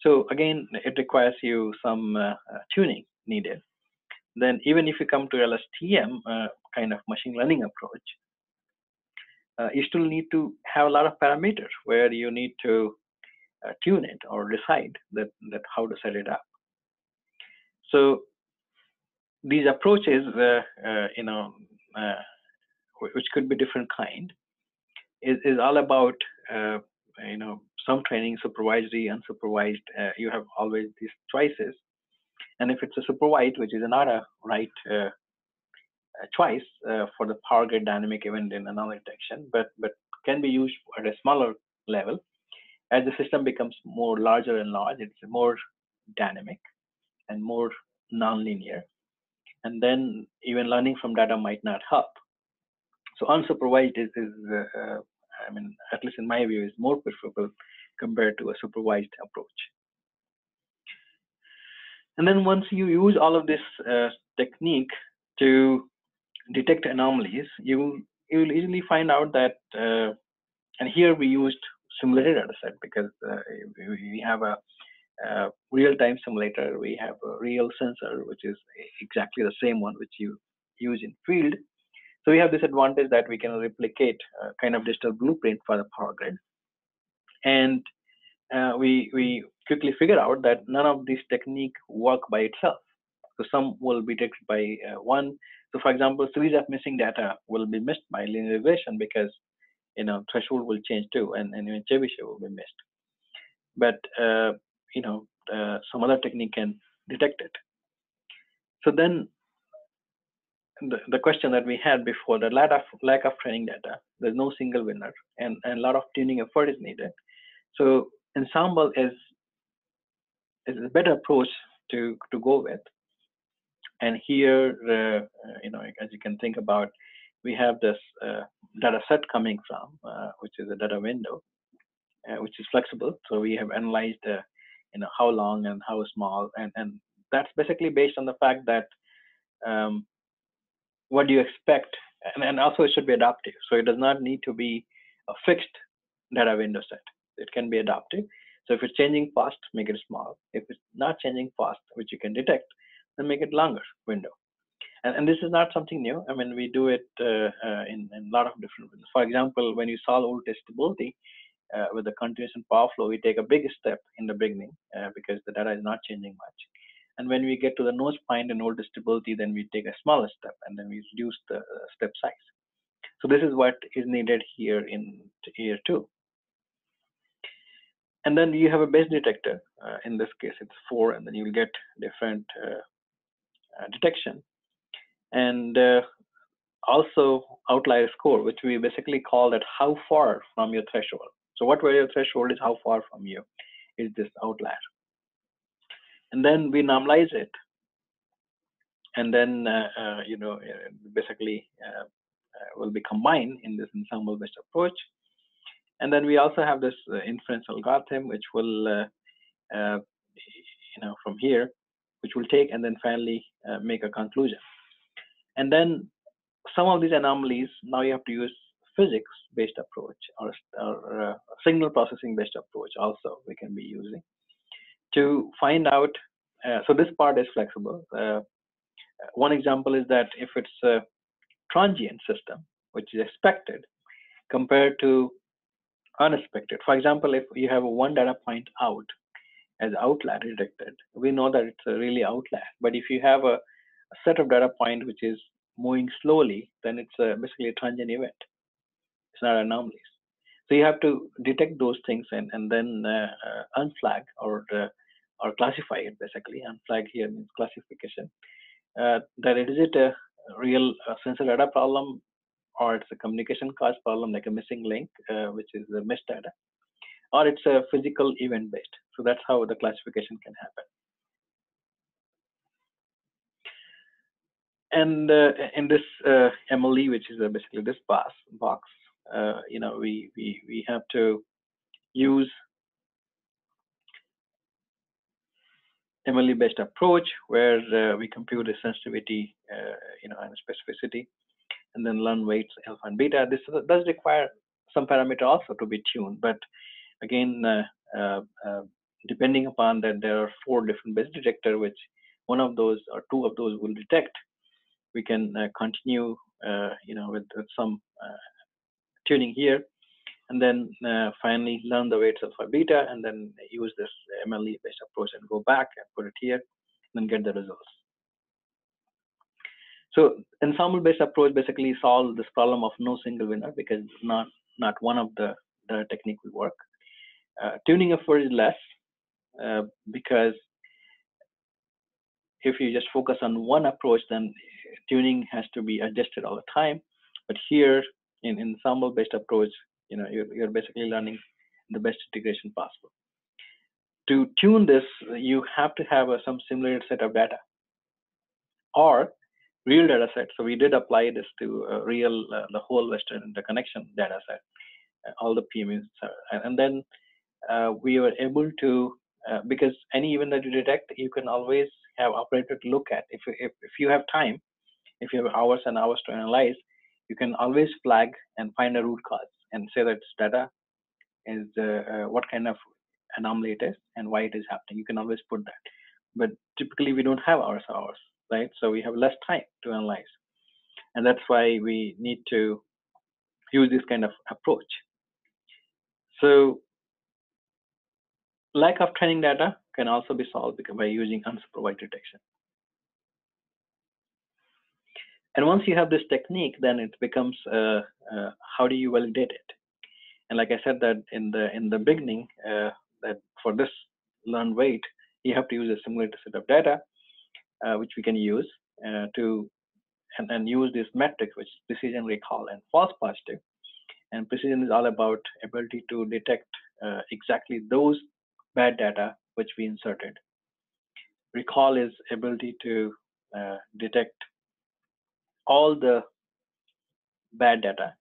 So again, it requires you some tuning needed. Then even if you come to LSTM kind of machine learning approach, you still need to have a lot of parameters where you need to tune it or decide that how to set it up. So these approaches, which could be different kind, is all about some training, supervisory, unsupervised. You have always these choices, and if it's a supervised, which is not a right choice for the power grid dynamic event in anomaly detection, but can be used at a smaller level. As the system becomes more larger and large, it's more dynamic and more nonlinear, and then even learning from data might not help. So unsupervised is I mean, at least in my view, is more preferable compared to a supervised approach. And then once you use all of this technique to detect anomalies, you will easily find out that, and here we used simulated data set because we have a real-time simulator, we have a real sensor, which is exactly the same one which you use in field. So we have this advantage that we can replicate kind of digital blueprint for the power grid. And we quickly figure out that none of these techniques work by itself. So some will be detected by one. So for example, series of missing data will be missed by linear regression because threshold will change too, and even Chebyshev will be missed. But some other technique can detect it. So then the question that we had before, the lack of training data, there's no single winner, and a lot of tuning effort is needed. So ensemble is a better approach to go with. And here, as you can think about, we have this data set coming from, which is a data window, which is flexible. So we have analyzed, how long and how small, and that's basically based on the fact that what do you expect, and also it should be adaptive. So it does not need to be a fixed data window set. It can be adaptive. So if it's changing fast, make it small. If it's not changing fast, which you can detect, then make it longer window. And this is not something new. I mean, we do it in a lot of different ways. For example, when you solve voltage stability with the continuous and power flow, we take a big step in the beginning because the data is not changing much. And when we get to the nose point and voltage stability, then we take a smaller step and then we reduce the step size. So this is what is needed here in year 2. And then you have a base detector. In this case, it's 4, and then you'll get different detection. And also outlier score, which we basically call that how far from your threshold. So what were your threshold is how far from you is this outlier. And then we normalize it. And then, basically will be combined in this ensemble-based approach. And then we also have this inference algorithm, which will, from here, which will take and then finally make a conclusion. And then some of these anomalies, now you have to use physics-based approach or signal processing-based approach also we can be using to find out. So this part is flexible. One example is that if it's a transient system, which is expected, compared to unexpected. For example, if you have one data point out as outlier detected, we know that it's a really outlier. But if you have a set of data point which is moving slowly, then it's basically a transient event. It's not anomalies. So you have to detect those things and then unflag or classify it basically. Unflag here means classification. That is it a real sensor data problem, or it's a communication cost problem like a missing link, which is the missed data, or it's a physical event based. So that's how the classification can happen. And in this MLE, which is basically this box, you know, we have to use MLE-based approach where we compute the sensitivity, you know, and specificity, and then learn weights alpha and beta. This does require some parameter also to be tuned, but again, depending upon that, there are 4 different base detectors, which one of those or 2 of those will detect. We can continue, you know, with some tuning here, and then finally learn the weights alpha beta, and then use this MLE-based approach and go back and put it here, and then get the results. So ensemble-based approach basically solves this problem of no single winner, because not one of the technique will work. Tuning effort is less because if you just focus on one approach, then tuning has to be adjusted all the time. But here in ensemble-based approach, you know, you're basically learning the best integration possible. To tune this, you have to have some simulated set of data or real data set. So we did apply this to the whole Western interconnection data set, all the PMUs, and then we were able to, because any event that you detect, you can always have operator to look at. If you have time, if you have hours and hours to analyze, you can always flag and find a root cause and say that this data is what kind of anomaly it is and why it is happening. You can always put that. But typically we don't have hours, right? So we have less time to analyze. And that's why we need to use this kind of approach. So lack of training data can also be solved by using unsupervised detection. And once you have this technique, then it becomes how do you validate it? And like I said that in the beginning, that for this learn weight, you have to use a simulated set of data, which we can use to and use this metric, which is precision, recall, and false positive. And precision is all about ability to detect exactly those bad data which we inserted. Recall is ability to detect all the bad data.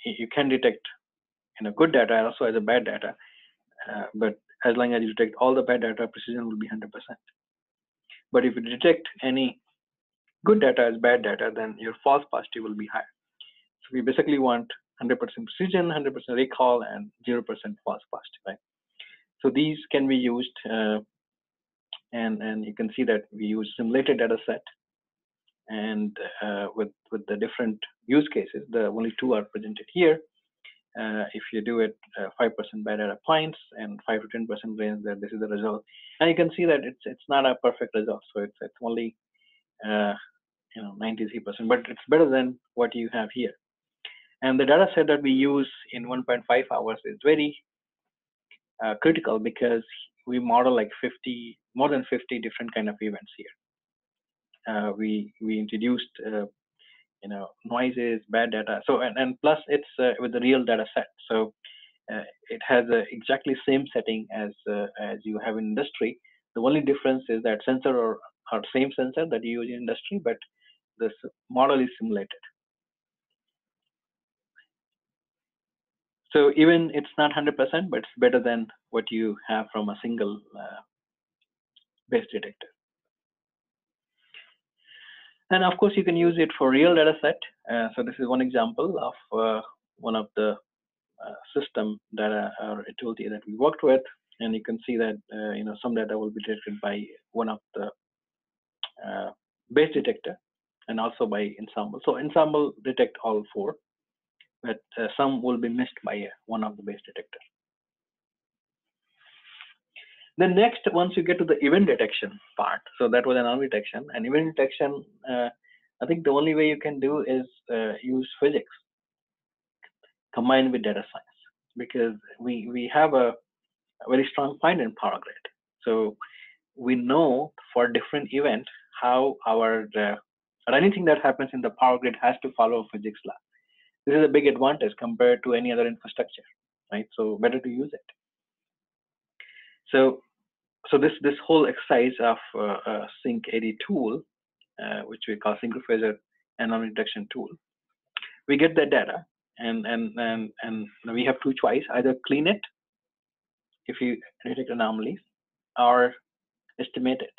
You can detect good data also as a bad data, but as long as you detect all the bad data, precision will be 100%. But if you detect any good data as bad data, then your false positive will be higher. So we basically want 100% precision, 100% recall, and 0% false positive, right? So these can be used, and you can see that we use simulated data set, and with the different use cases, the only 2 are presented here. If you do it 5% bad data points and 5 to 10% range, that this is the result. And you can see that it's not a perfect result, so it's only 93%, but it's better than what you have here. And the data set that we use in 1.5 hours is very critical, because we model like more than 50 different kind of events here. We introduced noises, bad data. So and plus it's with the real data set. So it has exactly same setting as you have in industry. The only difference is that sensor or same sensor that you use in industry, but this model is simulated. So even it's not 100%, but it's better than what you have from a single base detector. And of course, you can use it for real data set. So this is one example of one of the system data or utility that we worked with, and you can see that some data will be detected by one of the base detector, and also by ensemble. So ensemble detect all 4, but some will be missed by one of the base detectors. Then next, once you get to the event detection part, so that was anomaly detection. And event detection, I think the only way you can do is use physics combined with data science, because we have a very strong find in power grid. So we know for different event how our or anything that happens in the power grid has to follow a physics law. This is a big advantage compared to any other infrastructure, right? So better to use it. So this whole exercise of sync AD tool, which we call synchrophaser anomaly detection tool, we get the data, and we have two choices: either clean it if you detect anomalies, or estimate it.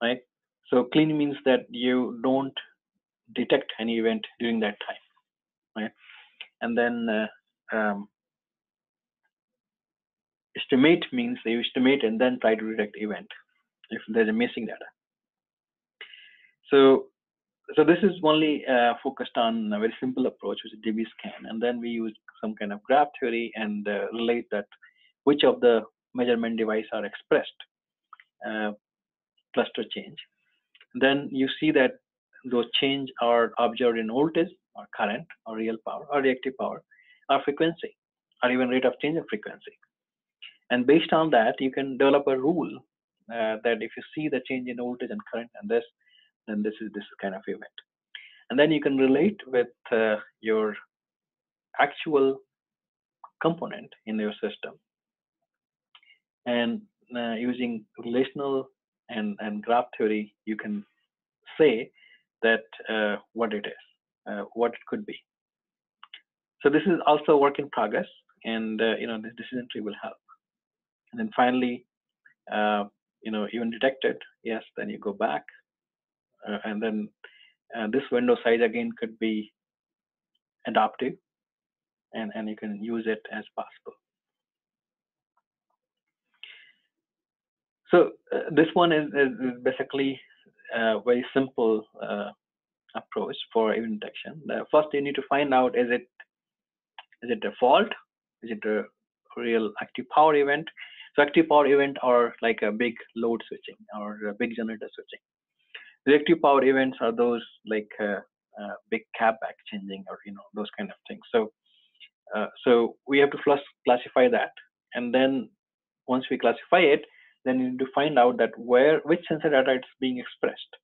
Right. So clean means that you don't detect any event during that time, right? And then estimate means that you estimate and then try to detect event if there's a missing data. So this is only focused on a very simple approach, which is DB scan, and then we use some kind of graph theory and relate that which of the measurement devices are expressed cluster change. Then you see that those change are observed in voltage or current or real power or reactive power or frequency or even rate of change of frequency. And based on that, you can develop a rule that if you see the change in voltage and current and this, then this is kind of event. And then you can relate with your actual component in your system. And using relational and graph theory, you can say that what it is, what it could be. So this is also a work in progress, and this decision tree will help. And then finally, even detected, yes, then you go back, and then this window size again could be adaptive, and you can use it as possible. So this one is basically a very simple approach for event detection. First, you need to find out, is it a fault? Is it a real active power event? So active power event are like a big load switching or a big generator switching. Reactive power events are those like big cap back changing or those kind of things. So we have to first classify that, and then once we classify it, then you need to find out that which sensor data it's being expressed,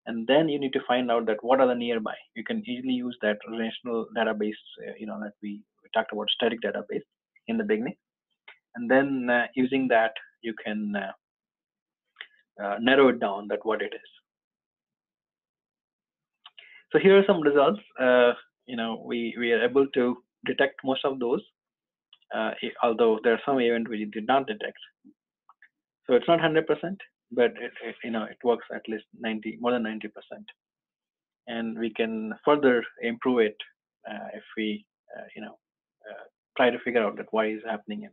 and then you need to find out that what are the nearby. You can easily use that relational database, that we talked about, static database in the beginning, and then using that you can narrow it down that what it is. So here are some results. We are able to detect most of those, although there are some events which it did not detect. So it's not 100%, but it works at least more than 90%. And we can further improve it if we try to figure out that why is happening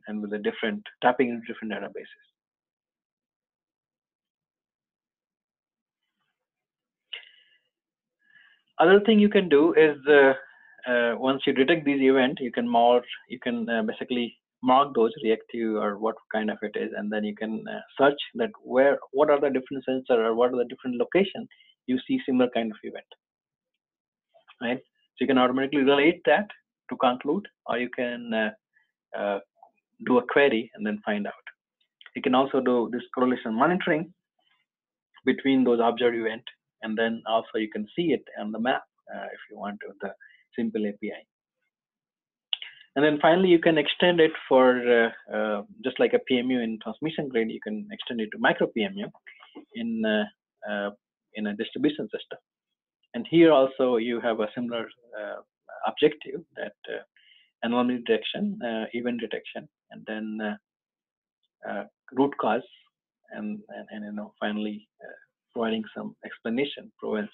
and with the different tapping into different databases. Other thing you can do is once you detect these events, you can basically mark those reactive or what kind of it is, and then you can search that what are the different sensors or what are the different locations you see similar kind of event, right? So you can automatically relate that to conclude, or you can do a query and then find out. You can also do this correlation monitoring between those observed events, and then also you can see it on the map if you want to, the simple API. And then finally, you can extend it for just like a PMU in transmission grid, you can extend it to micro PMU in a distribution system. And here also you have a similar objective, that anomaly detection, event detection, and then root cause, and finally providing some explanation, provenance.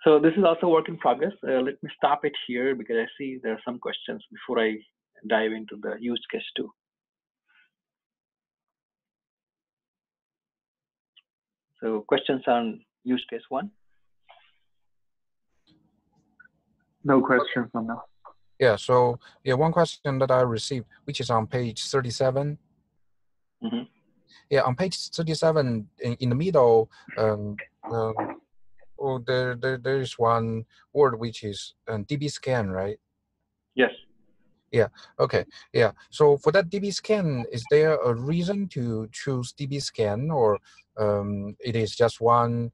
So this is also work in progress. Let me stop it here because I see there are some questions before I dive into the use case 2. So questions on use case 1? No questions on that. Yeah, so one question that I received, which is on page 37. Mm-hmm. Yeah, on page 37, in the middle, there is one word which is DB scan, right? Yes. Yeah. Okay. Yeah. So for that DB scan, is there a reason to choose DB scan, or it is just one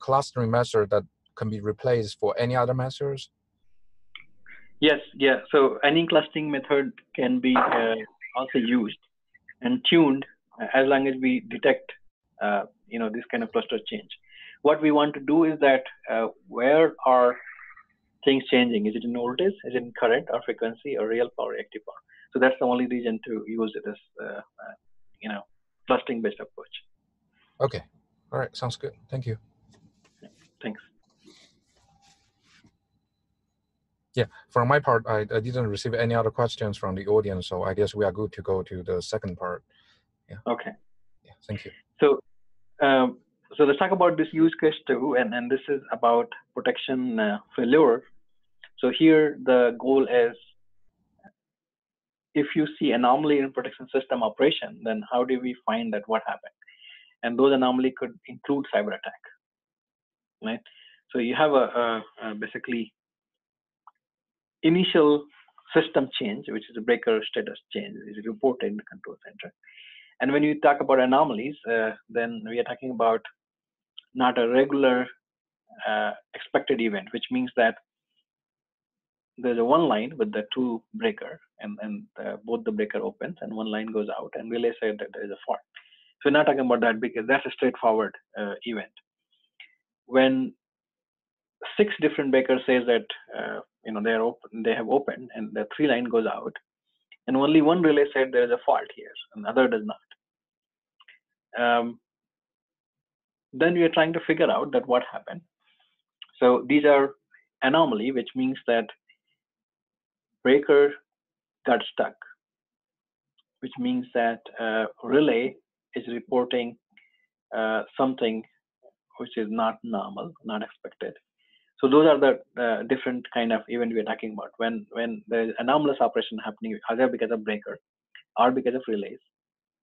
clustering method that can be replaced for any other methods? Yes, yeah. So any clustering method can be also used and tuned as long as we detect, this kind of cluster change. What we want to do is that where are things changing? Is it in voltage? Is it in current or frequency or real power, active power? So that's the only reason to use it as, clustering based approach. Okay. All right. Sounds good. Thank you. Thanks. Yeah, from my part, I didn't receive any other questions from the audience, so I guess we are good to go to the second part. Yeah. Okay. Yeah, thank you. So, so let's talk about this use case too, and this is about protection failure. So here the goal is, if you see anomaly in protection system operation, then how do we find that what happened? And those anomaly could include cyber attack, right? So you have a basically initial system change, which is a breaker status change, is reported in the control center. And when you talk about anomalies, then we are talking about not a regular expected event, which means that there's a one line with the two breaker, and both the breaker opens and one line goes out, and relay said that there is a fault. So we're not talking about that because that's a straightforward event. When 6 different breakers says that they have opened and the 3 line goes out, and only one relay said there is a fault here, and the other does not. Then we are trying to figure out that what happened. So these are anomaly, which means that breaker got stuck, which means that relay is reporting something which is not normal, not expected. So those are the different kind of event we're talking about. When there's anomalous operation happening, either because of breaker, or because of relays,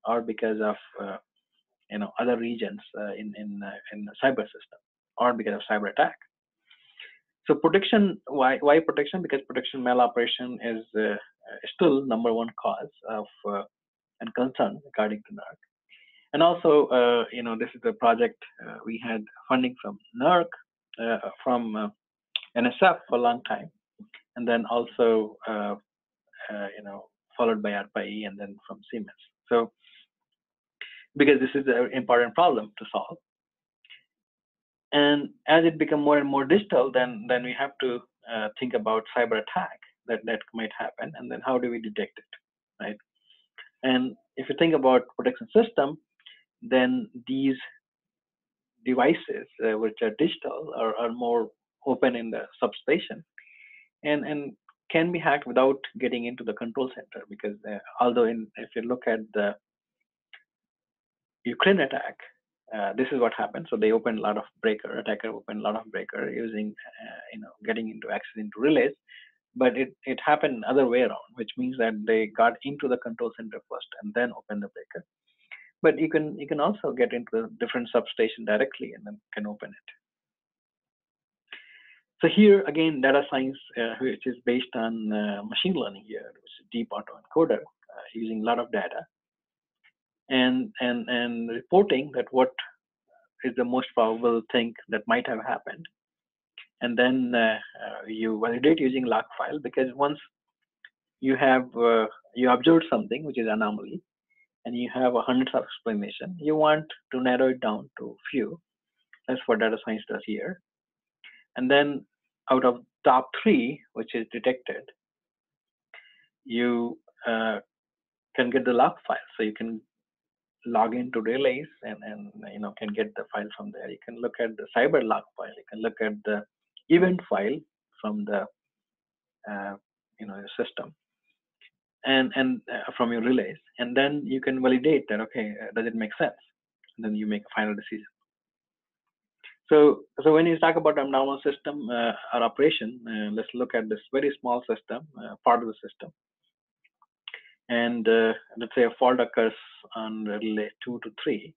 or because of other regions in the cyber system, or because of cyber attack. So protection, why protection? Because protection maloperation is still #1 cause of and concern according to NERC. And also, this is a project we had funding from NERC, from NSF for a long time, and then also, followed by ARPA-E, and then from Siemens. So, because this is an important problem to solve, and as it becomes more and more digital, then we have to think about cyber attack that might happen, and then how do we detect it, right? And if you think about protection system, then these devices which are digital are more open in the substation, and can be hacked without getting into the control center, because although if you look at the Ukraine attack, this is what happened. So they opened a lot of attacker opened a lot of breaker using, getting into access into relays, but it happened other way around, which means that they got into the control center first and then opened the breaker. But you can also get into the different substation directly and then can open it. So here again, data science, which is based on machine learning here, which is deep autoencoder, using a lot of data, and reporting that what is the most probable thing that might have happened, and then you validate using log file, because once you have you observed something which is anomaly, and you have hundreds of explanation, you want to narrow it down to few. That's what data science does here. And then out of top 3, which is detected, you can get the log file. So you can log into relays and can get the file from there. You can look at the cyber log file. You can look at the event file from the system and from your relays, and then you can validate that, okay, does it make sense? And then you make a final decision. So when you talk about abnormal system or operation, let's look at this very small system, part of the system. And let's say a fault occurs on relay 2 to 3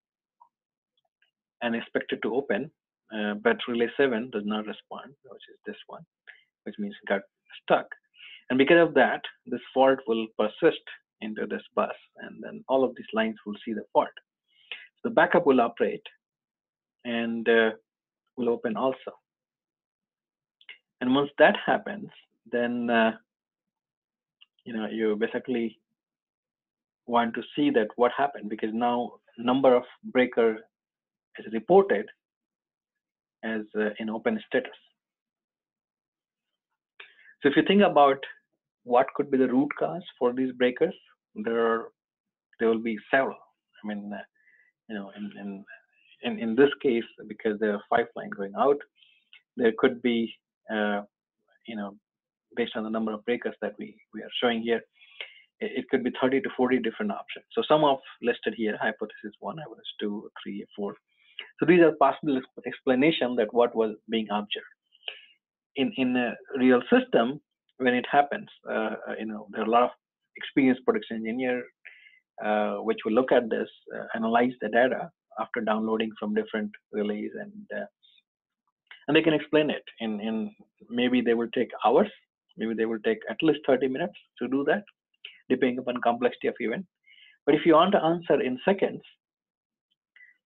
and expected to open, but relay 7 does not respond, which is this one, which means it got stuck. And because of that, this fault will persist into this bus, and then all of these lines will see the fault. So the backup will operate and will open also. And once that happens, then you basically want to see that what happened, because now number of breaker is reported as in open status. So if you think about what could be the root cause for these breakers, there will be several. I mean, in this case, because there are 5 lines going out, there could be, based on the number of breakers that we are showing here, it could be 30 to 40 different options. So some of listed here, hypothesis 1, hypothesis 2, 3, 4. So these are possible explanation that what was being observed. In a real system, when it happens, there are a lot of experienced production engineer which will look at this, analyze the data after downloading from different relays, and they can explain it. In maybe they will take hours, maybe they will take at least 30 minutes to do that, depending upon complexity of event. But if you want to answer in seconds,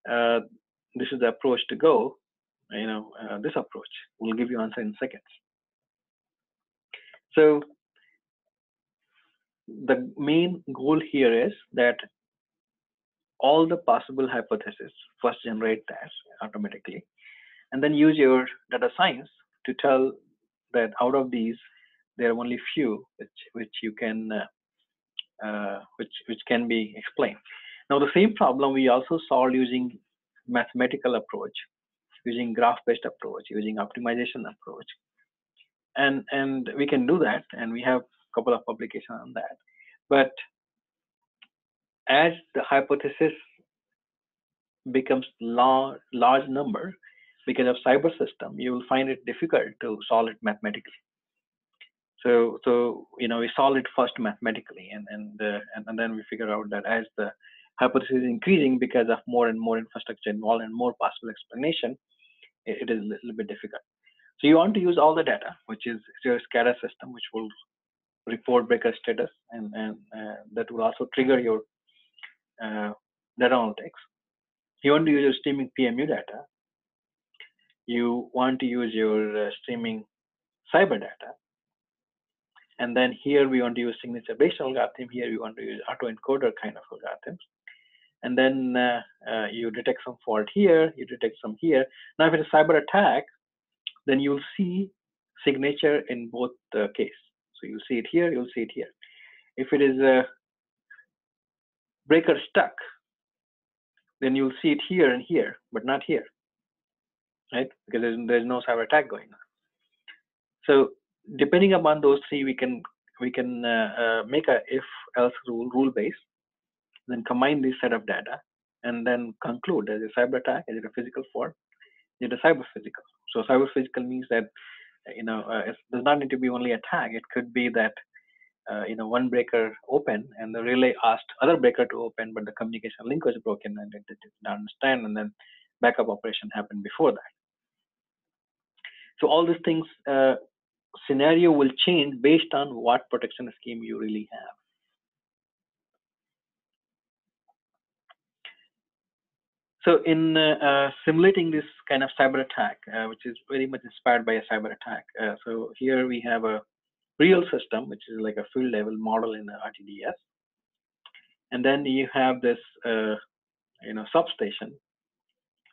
this is the approach to go. This approach will give you answer in seconds. So the main goal here is that all the possible hypotheses first generate that automatically, and then use your data science to tell that out of these there are only few which you can which can be explained. Now the same problem we also solved using mathematical approach, using graph-based approach, using optimization approach, and we can do that, and we have a couple of publications on that. But as the hypothesis becomes large number, because of cyber system, you will find it difficult to solve it mathematically. So we solve it first mathematically, and then we figure out that as the hypothesis is increasing because of more and more infrastructure involved and more possible explanation, it is a little bit difficult. So you want to use all the data, which is your SCADA system, which will report breaker status, and that will also trigger your data analytics. You want to use your streaming PMU data. You want to use your streaming cyber data. And then here we want to use signature-based algorithm. Here we want to use autoencoder kind of algorithms. And then you detect some fault here, you detect some here. Now, if it's a cyber attack, then you'll see signature in both cases. So you'll see it here, you'll see it here. If it is a breaker stuck, then you'll see it here and here, but not here, right? Because there's no cyber attack going on. So depending upon those three, we can make a if-else rule base, then combine this set of data, and then conclude: is it a cyber attack? Is it a physical fault? Is it a cyber physical? So cyber physical means that it does not need to be only attack. It could be that one breaker open and the relay asked other breaker to open, but the communication link was broken and it did not understand, and then backup operation happened before that. So all these things, scenario will change based on what protection scheme you really have. So in simulating this kind of cyber attack, which is very much inspired by a cyber attack. So here we have a real system, which is like a field level model in the RTDS. And then you have this substation,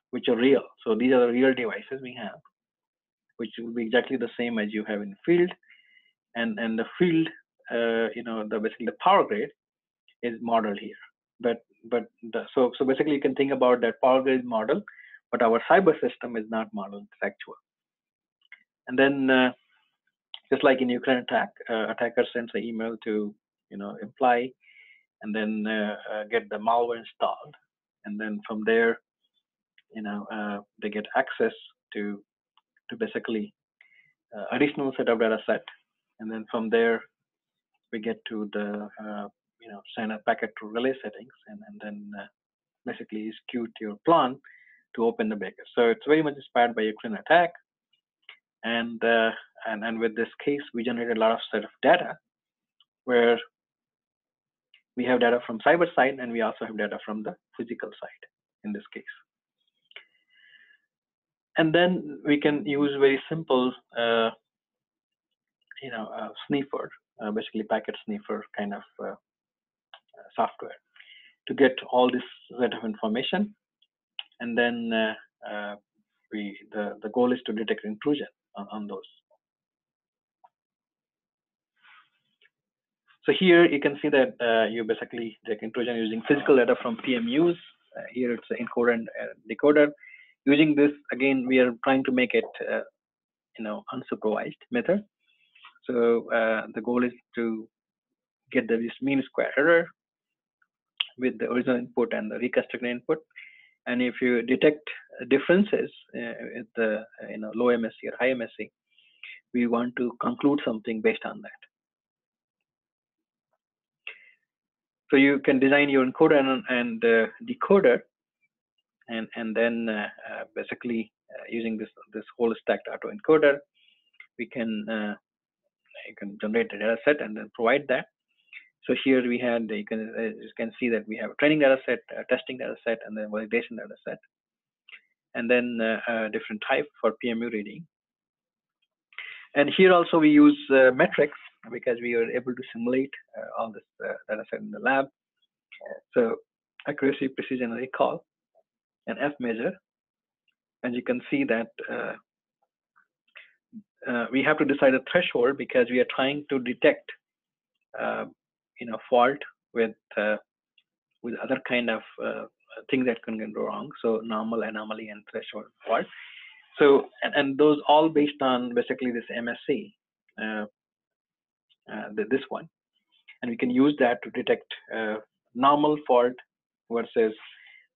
which are real. So these are the real devices we have, which will be exactly the same as you have in the field. And the field, basically the power grid is modeled here. So basically you can think about that power grid model, but our cyber system is not modeled, it's actual. And then just like in Ukraine attack, attacker sends an email to imply, and then get the malware installed, and then from there they get access to basically additional set of data set, and then from there we get to the send a packet to relay settings, and then basically execute your plan to open the breaker. So it's very much inspired by Ukraine attack, and with this case we generated a lot of set of data where we have data from cyber side and we also have data from the physical side in this case. And then we can use very simple sniffer basically packet sniffer kind of software to get all this set of information, and then the goal is to detect intrusion on those. So here you can see that you basically detect intrusion using physical data from PMUs. Here it's an encoder and decoder. Using this, again, we are trying to make it unsupervised method. So the goal is to get this mean square error with the original input and the reconstructed input. And if you detect differences with the low MSE or high MSE, we want to conclude something based on that. So you can design your encoder and decoder, and then basically using this whole stacked autoencoder, we can you can generate a data set and then provide that. So here we had, you can see that we have a training data set, a testing data set, and then validation data set, and then different type for PMU reading. And here also we use metrics because we were able to simulate all this data set in the lab. So accuracy, precision, recall, and F measure. And you can see that we have to decide a threshold because we are trying to detect fault with other kind of things that can go wrong. So normal, anomaly, and threshold fault. So and those all based on basically this MSE, this one, and we can use that to detect normal fault versus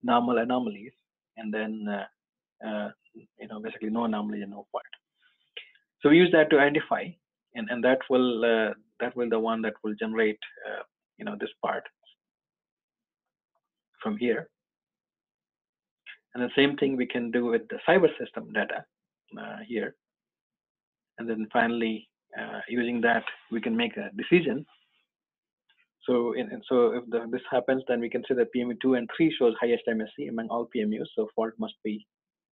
normal anomalies, and then basically no anomaly and no fault. So we use that to identify, and that will the one that will generate this part from here. And the same thing we can do with the cyber system data here, and then finally using that we can make a decision. So if this happens, then we can say that PMU 2 and 3 shows highest MSE among all PMUs. So fault must be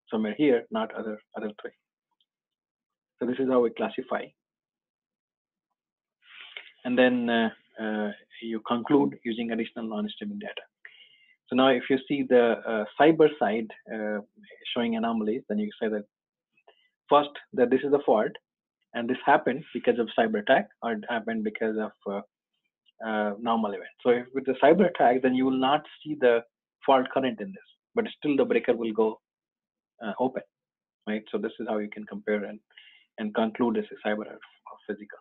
somewhere here, not other 3. So this is how we classify. And then you conclude using additional non-streaming data. So now if you see the cyber side showing anomalies, then you say that first that this is a fault, and this happened because of cyber attack, or it happened because of normal event. So if with the cyber attack, then you will not see the fault current in this, but still the breaker will go open, right? So this is how you can compare and conclude this is cyber or physical.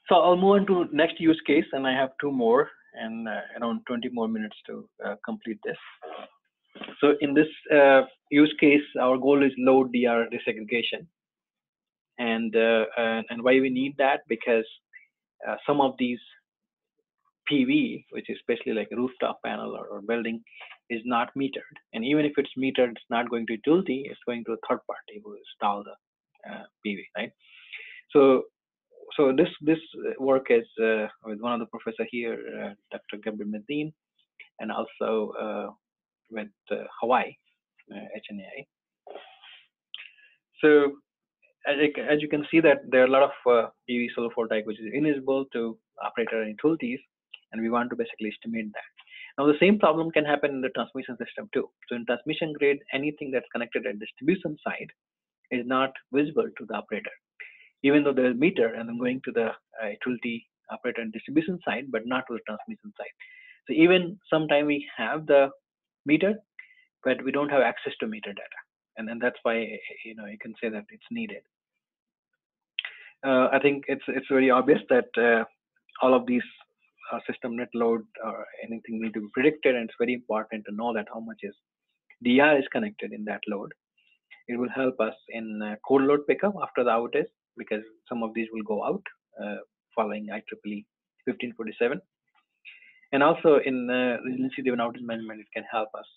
So I'll move on to next use case, and I have 2 more and around 20 more minutes to complete this. So in this use case, our goal is low DR desegregation, and why we need that, because some of these PV, which is especially like a rooftop panel or building, is not metered, and even if it's metered, it's not going to utility, it's going to a third party who install the PV, right? So this work is with one of the professor here, Dr. Gabriel Medin, and also with Hawaii HNAI. So as you can see that there are a lot of PV solar photovoltaic which is invisible to operator and utilities, and we want to basically estimate that. Now the same problem can happen in the transmission system too. So in transmission grid, anything that's connected at distribution side is not visible to the operator, even though there is meter and then going to the utility operator and distribution side, but not to the transmission side. So even sometime we have the meter, but we don't have access to meter data, and that's why you can say that it's needed. I think it's very obvious that all of these system net load or anything need to be predicted, and it's very important to know that how much is DR is connected in that load. It will help us in core load pickup after the outage, because some of these will go out following IEEE 1547. And also in resiliency driven outage management, it can help us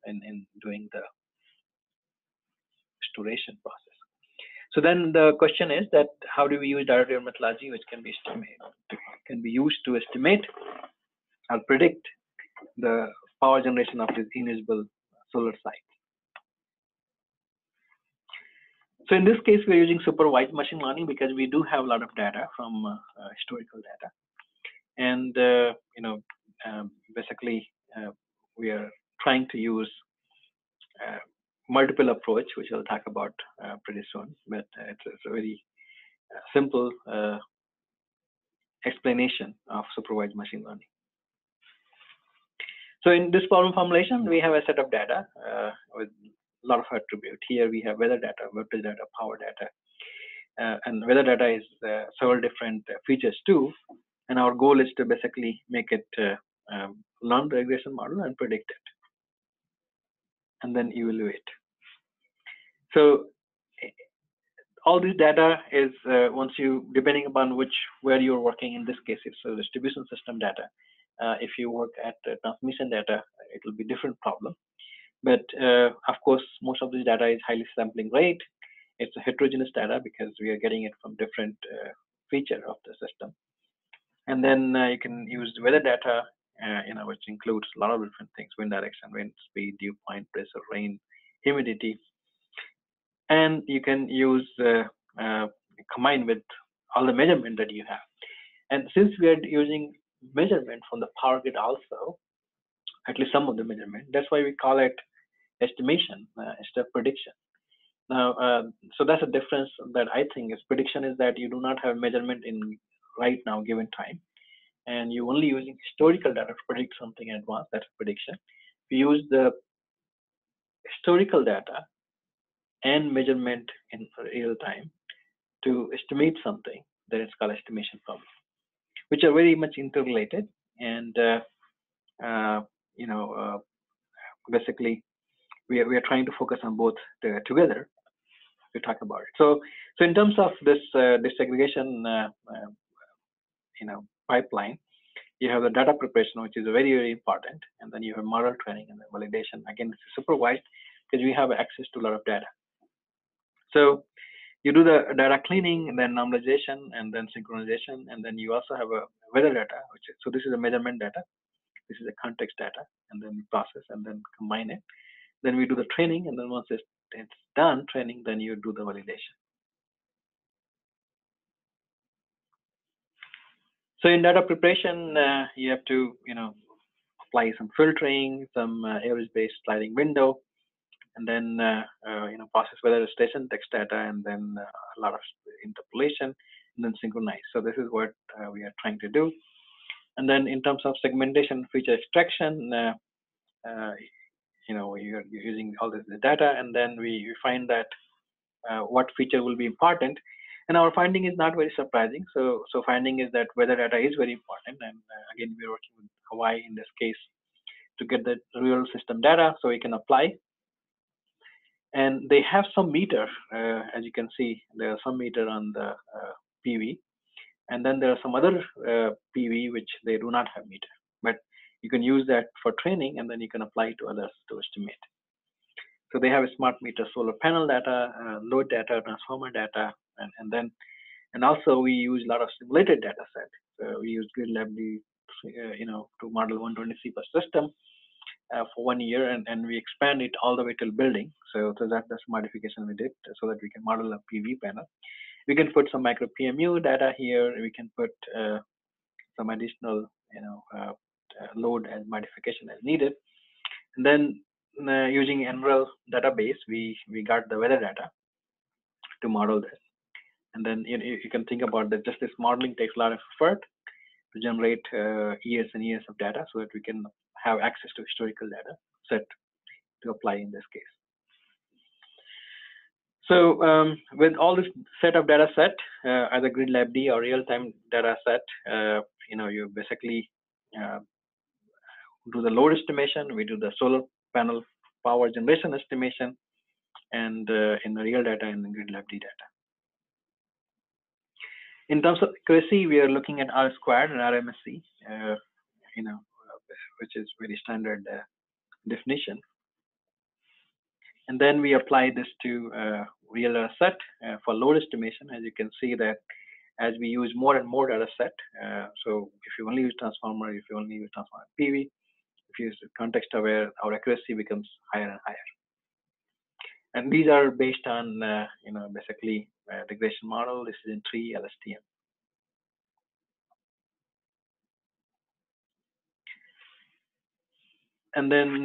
in doing the restoration process. So then the question is that how do we use data-driven methodology, which can be used to estimate or predict the power generation of these invisible solar sites. So in this case, we're using supervised machine learning because we do have a lot of data from historical data. And basically, we are trying to use multiple approach, which I'll talk about pretty soon. But it's a very simple explanation of supervised machine learning. So in this problem formulation, we have a set of data with a lot of attributes. Here we have weather data, voltage data, power data, and weather data is several different features too. And our goal is to basically make it learn the regression model and predict it, and then evaluate. So all this data is once you, depending upon where you're working. In this case, it's a distribution system data. If you work at transmission data, it will be different problem. But of course, most of this data is highly sampling rate. It's a heterogeneous data because we are getting it from different feature of the system. And then you can use the weather data, which includes a lot of different things: wind direction, wind speed, dew point, pressure, rain, humidity. And you can use combine with all the measurement that you have. And since we are using measurement from the power grid also, at least some of the measurement, that's why we call it estimation instead of prediction. Now, so that's a difference that I think is. Prediction is that you do not have measurement in right now given time, and you're only using historical data to predict something in advance. That's prediction. If you use the historical data and measurement in real time to estimate something, then it's called estimation problem, which are very much interrelated. And basically, we are trying to focus on both together to talk about it. So in terms of this disaggregation, pipeline, you have the data preparation, which is very, very important, and then you have model training and then validation. Again, it's supervised because we have access to a lot of data. So you do the data cleaning, and then normalization, and then synchronization, and then you also have a weather data, so this is a measurement data, this is a context data, and then we process and then combine it. Then we do the training, and then once it's done training, then you do the validation. So in data preparation, you have to apply some filtering, some average-based sliding window, and then process weather station text data, and then a lot of interpolation, and then synchronize. So this is what we are trying to do. And then in terms of segmentation, feature extraction, you're using all this data, and then we find that what feature will be important. And our finding is not very surprising. So finding is that weather data is very important. And again, we're working with Hawaii in this case to get the real system data so we can apply. And they have some meter, as you can see, there are some meter on the PV. And then there are some other PV which they do not have meter. But you can use that for training, and then you can apply it to others to estimate. So they have a smart meter, solar panel data, load data, transformer data, and also we use a lot of simulated data set. We use GridLabD, to model 120C per system for 1 year, and we expand it all the way till building. So that's modification we did so that we can model a PV panel. We can put some micro PMU data here. We can put some additional, load and modification as needed. And then using NREL database, we got the weather data to model this. And then you can think about that. Just this modeling takes a lot of effort to generate years and years of data so that we can have access to historical data set to apply in this case. So with all this set of data set, either GridLabD or real-time data set, you basically do the load estimation, we do the solar panel power generation estimation, and in the real data and the GridLabD data. In terms of accuracy, we are looking at R squared and RMSE, which is very standard definition. And then we apply this to real set for load estimation. As you can see that as we use more and more data set, so if you only use transformer, if you only use transformer PV, if you use context aware, our accuracy becomes higher and higher. And these are based on, basically regression model, decision tree, LSTM. And then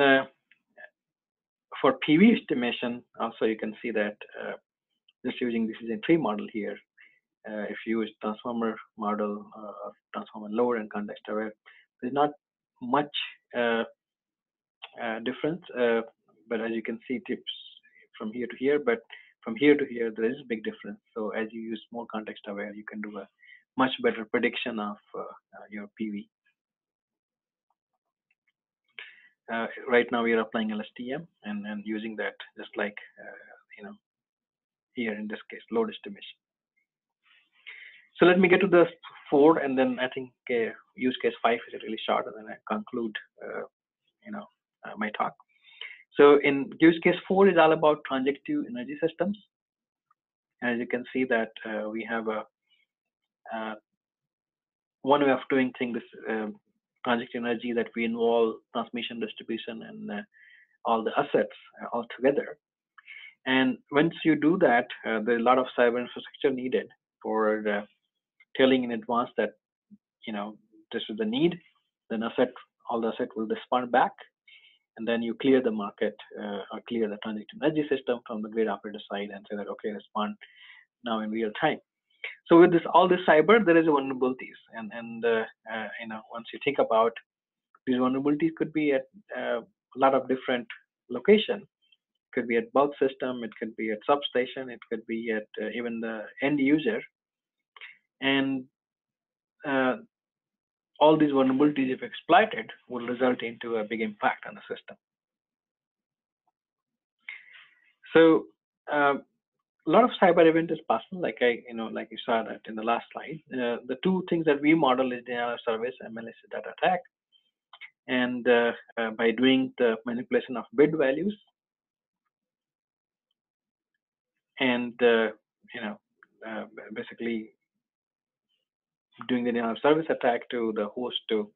for PV estimation, also you can see that just using decision tree model here, if you use transformer model or transformer load and context aware, there's not much difference, but as you can see, tips from here to here, but from here to here there is a big difference. So as you use more context aware, you can do a much better prediction of your PV. Right now we are applying LSTM and using that just like here in this case load estimation. So let me get to the 4, and then I think use case 5 is really short, and then I conclude my talk. So in use case 4 is all about transactive energy systems. As you can see that we have a one way of doing things, transactive energy, that we involve transmission, distribution, and all the assets all together. And once you do that, there's a lot of cyber infrastructure needed for telling in advance that this is the need. Then all the asset will respond back, and then you clear the market or clear the transactive energy system from the grid operator side and say that okay, respond now in real time. So with all this cyber, there is vulnerabilities, and once you think about these vulnerabilities, could be at a lot of different locations. Could be at bulk system, it could be at substation, it could be at even the end user, and all these vulnerabilities, if exploited, will result into a big impact on the system. So a lot of cyber event is possible, like like you saw that in the last slide. The two things that we model is denial of service and malicious data attack, and by doing the manipulation of bid values, and basically doing the denial of service attack to the host to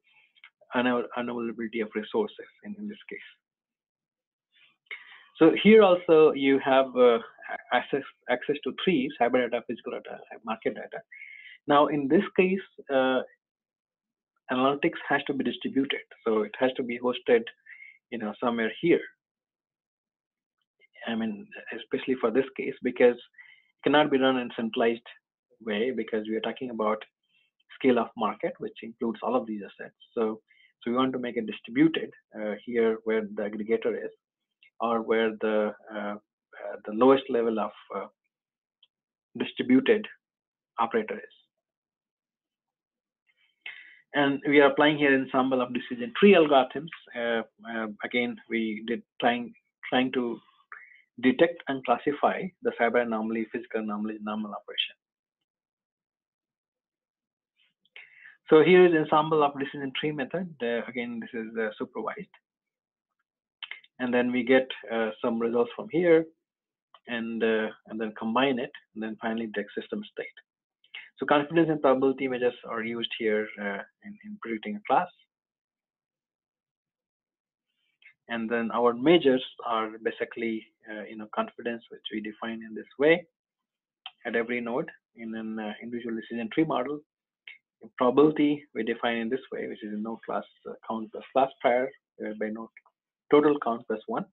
unavailability of resources in this case. So here also you have access to 3 cyber data, physical data, market data. Now in this case, analytics has to be distributed, so it has to be hosted, somewhere here. I mean, especially for this case, because it cannot be done in a centralized way, because we are talking about scale of market, which includes all of these assets. So we want to make it distributed here where the aggregator is, or where the lowest level of distributed operator is. And we are applying here ensemble of decision tree algorithms. Again, we did trying to detect and classify the cyber anomaly, physical anomaly, normal operation. So here is ensemble of decision tree method. Again, this is supervised. And then we get some results from here, and then combine it, and then finally detect system state. So confidence and probability measures are used here in predicting a class. And then our measures are basically confidence, which we define in this way at every node in an individual decision tree model. In probability we define in this way, which is a node class count plus class prior by node total count plus 1.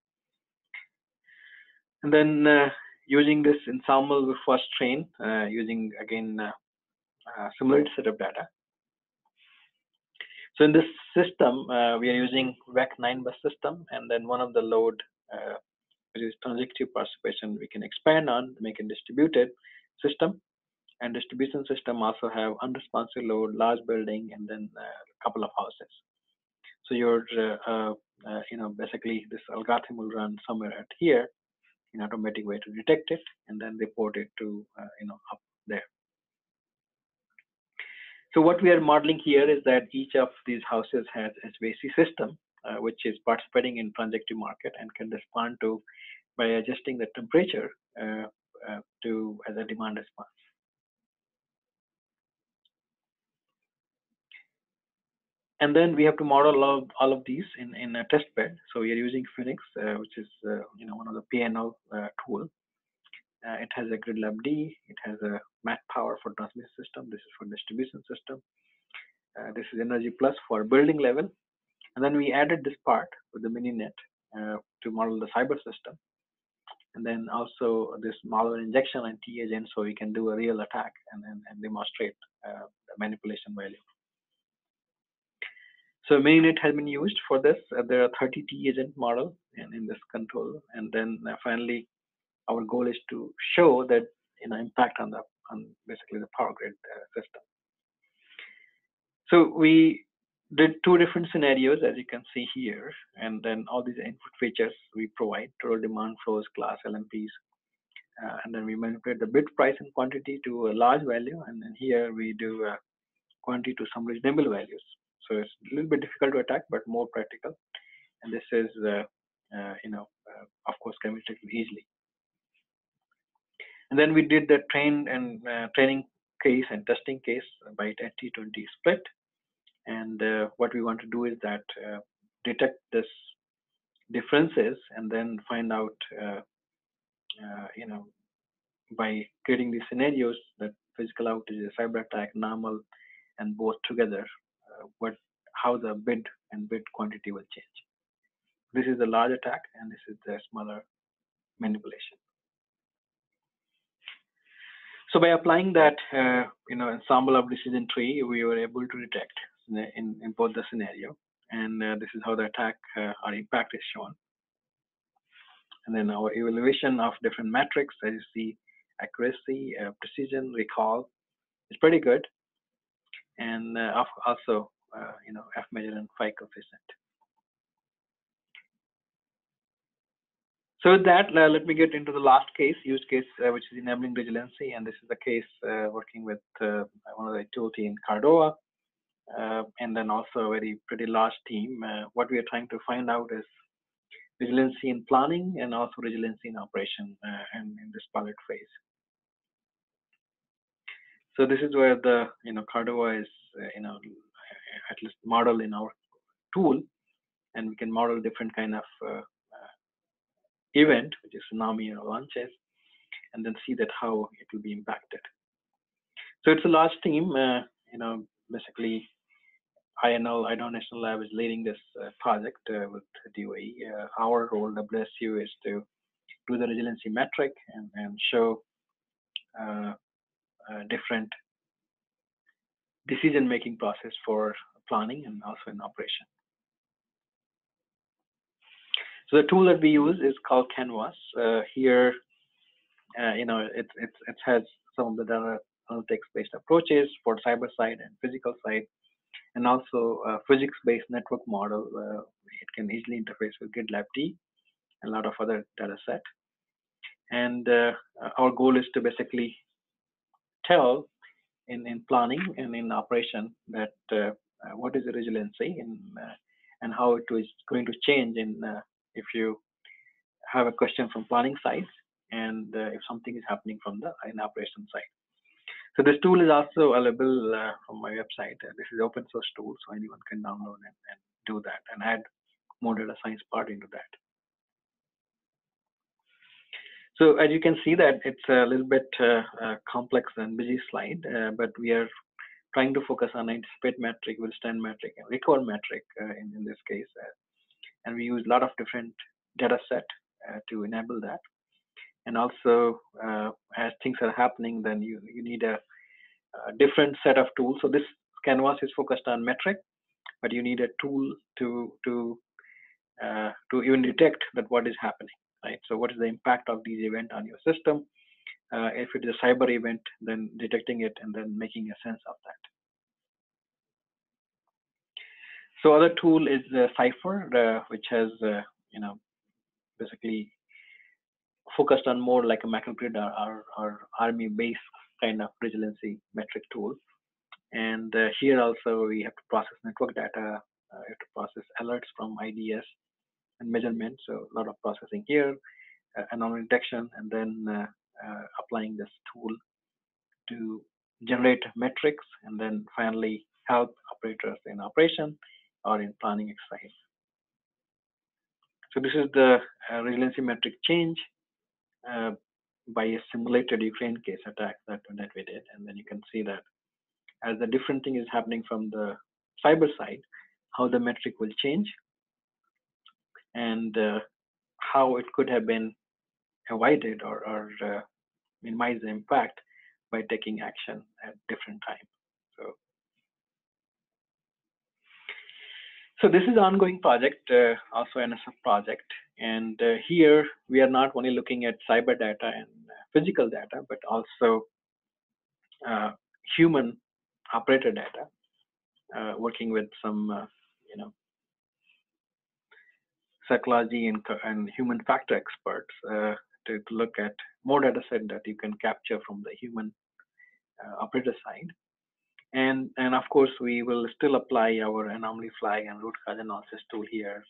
And then using this ensemble, we first train using again simulated set of data. So in this system, we are using VEC 9 bus system, and then one of the load, which is transactive participation, we can expand on to make a distributed system. And distribution system also have unresponsive load, large building, and then a couple of houses. So your basically this algorithm will run somewhere at here in automatic way to detect it and then report it to up there. So what we are modeling here is that each of these houses has HVAC system, which is participating in transactive market and can respond to by adjusting the temperature to as a demand response. And then we have to model all of these in a test bed. So we are using Phoenix, which is one of the PNL tool. It has a GridLab-D. It has a MAT power for transmission system. This is for distribution system. This is Energy Plus for building level. And then we added this part with the MiniNet to model the cyber system. And then also this malware injection and T-agent, so we can do a real attack and demonstrate the manipulation value. So MiniNet has been used for this. There are 30 T-agent model in this control. And then finally, our goal is to show that impact on basically the power grid system. So we did two different scenarios, as you can see here, and then all these input features we provide: total demand flows, class, LMPs, and then we manipulate the bit price and quantity to a large value, and then here we do quantity to some reasonable values. So it's a little bit difficult to attack, but more practical. And this is, of course, can be taken easily. And then we did the training case and testing case by 80-20 split. And what we want to do is that detect this differences and then find out, by creating these scenarios that physical outage, cyber attack, normal, and both together, how the bid and bid quantity will change. This is the large attack, and this is the smaller manipulation. So by applying that, ensemble of decision tree, we were able to detect in both the scenario, and this is how the attack or impact is shown. And then our evaluation of different metrics, as you see, accuracy, precision, recall, is pretty good, and also F measure and phi coefficient. So with that, let me get into the last use case, which is enabling resiliency. And this is the case working with one of the utility in Cordova, and then also a pretty large team. What we are trying to find out is resiliency in planning and also resiliency in operation and in this pilot phase. So this is where the Cordova is at least model in our tool, and we can model different kind of event, which is tsunami or launches, and then see that how it will be impacted. So it's a large team. Basically, Idaho National Lab is leading this project with DOE. Our role, WSU, is to do the resiliency metric and show different decision-making process for planning and also in operation. So the tool that we use is called Canvas. Here, it has some of the data analytics-based approaches for cyber side and physical side, and also a physics-based network model. It can easily interface with GridLab-D and a lot of other data set. And our goal is to basically tell in planning and in operation that what is the resiliency and how it is going to change if you have a question from planning side and if something is happening from the operation side. So this tool is also available from my website. This is open source tool, so anyone can download and do that and add more data science part into that. So as you can see that it's a little bit complex and busy slide, but we are trying to focus on anticipate metric, withstand metric, and recover metric in this case. And we use a lot of different data set to enable that. And also, as things are happening, then you need a different set of tools. So this Canvas is focused on metric, but you need a tool to even detect that what is happening, right? So what is the impact of these events on your system? If it is a cyber event, then detecting it and then making a sense of that. So other tool is Cypher, which has basically focused on more like a macro grid or army-based kind of resiliency metric tool. And here also we have to process network data, we have to process alerts from IDS and measurement. So a lot of processing here, anomaly detection, and then applying this tool to generate metrics, and then finally help operators in operation or in planning exercise. So this is the resiliency metric change by a simulated Ukraine case attack that we did. And then you can see that as the different thing is happening from the cyber side, how the metric will change and how it could have been avoided or minimize the impact by taking action at different times. So this is an ongoing project, also an NSF project. And here we are not only looking at cyber data and physical data, but also human operator data, working with some, psychology and human factor experts to look at more data set that you can capture from the human operator side. And of course, we will still apply our anomaly flag and root cause analysis tool here,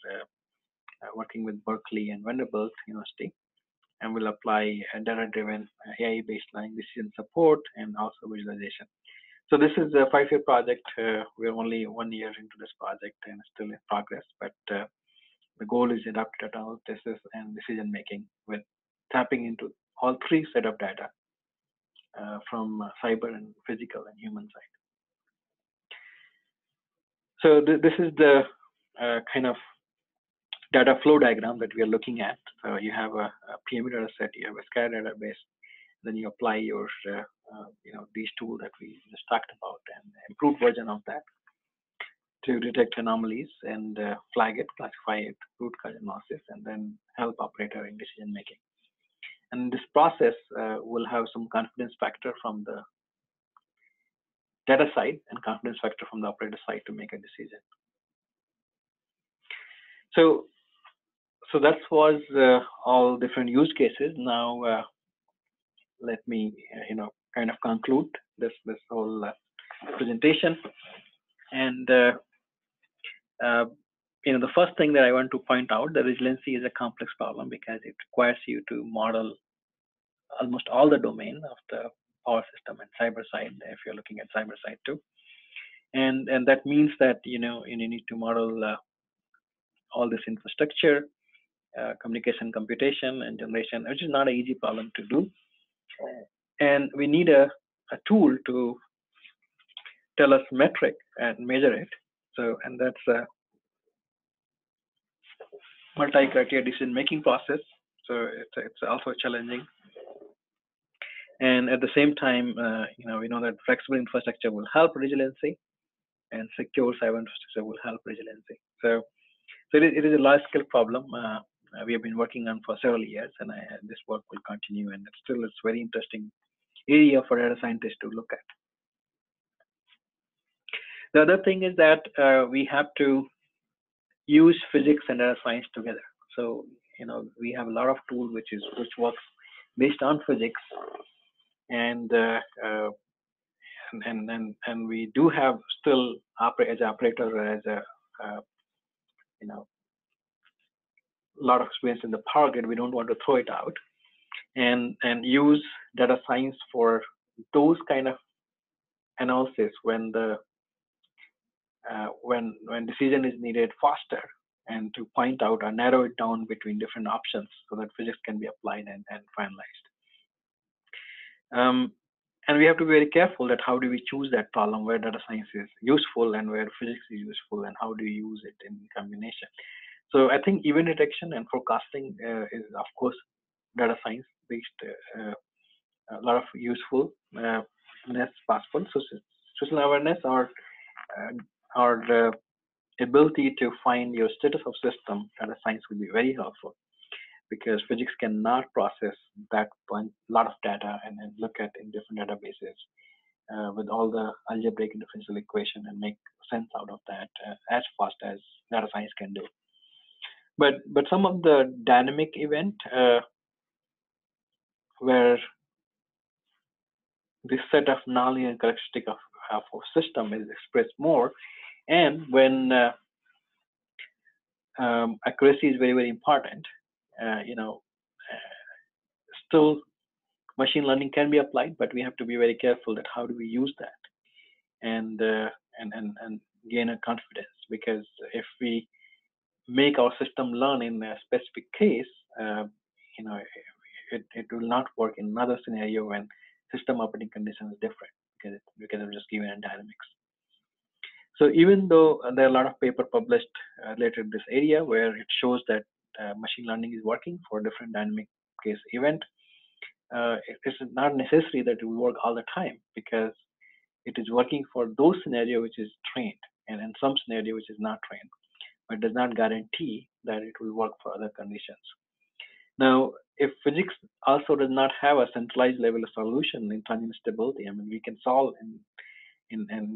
working with Berkeley and Vanderbilt University, and we'll apply a data-driven AI baseline decision support and also visualization. So this is a 5-year project. We're only 1 year into this project and still in progress, but the goal is adaptive data analysis and decision making with tapping into all 3 set of data from cyber and physical and human side. So this is the kind of data flow diagram that we are looking at. So you have a PME data set, you have a scatter database, then you apply your these tools that we just talked about and improved version of that to detect anomalies and flag it, classify it, root cause analysis, and then help operator in decision making. And this process will have some confidence factor from the data side and confidence factor from the operator side to make a decision. So that was all different use cases. Now let me kind of conclude this whole presentation. And the first thing that I want to point out, the resiliency is a complex problem because it requires you to model almost all the domain of the power system and cyber side, if you're looking at cyber side too. And that means that you need to model all this infrastructure, communication, computation, and generation, which is not an easy problem to do. And we need a tool to tell us metric and measure it. So, and that's a multi-criteria decision-making process. So it's also challenging. And at the same time, we know that flexible infrastructure will help resiliency, and secure cyber infrastructure will help resiliency. So it is a large-scale problem we have been working on for several years, and this work will continue. And it's very interesting area for data scientists to look at. The other thing is that we have to use physics and data science together. So we have a lot of tools which works based on physics, and we do have still as an operator as a lot of experience in the power grid. We don't want to throw it out, and use data science for those kind of analysis when the when decision is needed faster, and to point out or narrow it down between different options so that physics can be applied and finalized. And we have to be very careful that how do we choose that problem where data science is useful and where physics is useful, and how do you use it in combination. So I think event detection and forecasting is of course data science based, a lot of usefulness possible. So situational awareness or the ability to find your status of system, data science will be very helpful, because physics cannot process that lot of data and then look at in different databases with all the algebraic and differential equation and make sense out of that as fast as data science can do. But some of the dynamic event where this set of nonlinear characteristic of a system is expressed more, and when accuracy is very, very important, still machine learning can be applied, but we have to be very careful that how do we use that and gain a confidence. because if we make our system learn in a specific case, you know, it will not work in another scenario when system operating condition is different, because of just given dynamics. So even though there are a lot of paper published related to this area where it shows that machine learning is working for different dynamic case event, it's not necessary that it will work all the time, because it is working for those scenario which is trained, and in some scenario which is not trained, but does not guarantee that it will work for other conditions. Now, if physics also does not have a centralized level of solution in transient stability, I mean, we can solve and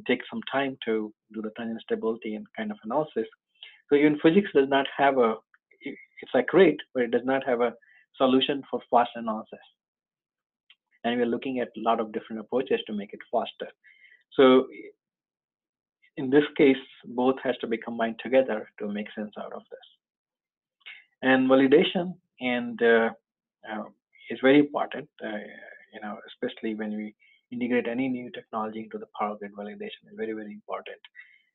take some time to do the transient stability and kind of analysis. So even physics does not have it's like great, but it does not have a solution for fast analysis. And we're looking at a lot of different approaches to make it faster. So in this case, both has to be combined together to make sense out of this. And validation is very important, you know, especially when we integrate any new technology into the power grid. Validation is very, very important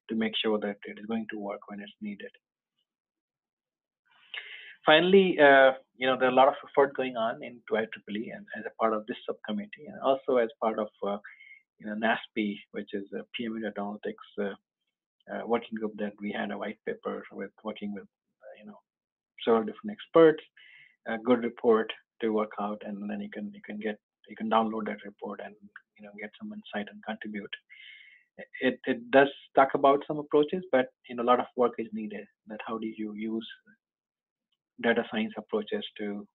to make sure that it is going to work when it's needed. Finally, you know, there are a lot of effort going on into IEEE and as a part of this subcommittee, and also as part of you know, NASP, which is a PM data analytics working group, that we had a white paper with working with you know, several different experts, a good report to work out, and then you can download that report and, you know, get some insight and contribute. It does talk about some approaches, but, you know, a lot of work is needed. That how do you use data science approaches to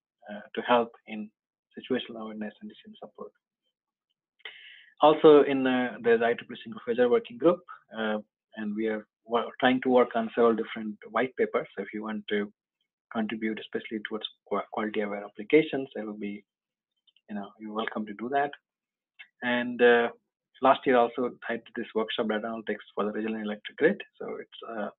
help in situational awareness and decision support. Also, in there's IEEE single phasor working group, and we are trying to work on several different white papers. So if you want to contribute, especially towards quality aware applications, that will be, you know, you're welcome to do that. And last year also I did this workshop data analytics for the resilient electric grid. So it's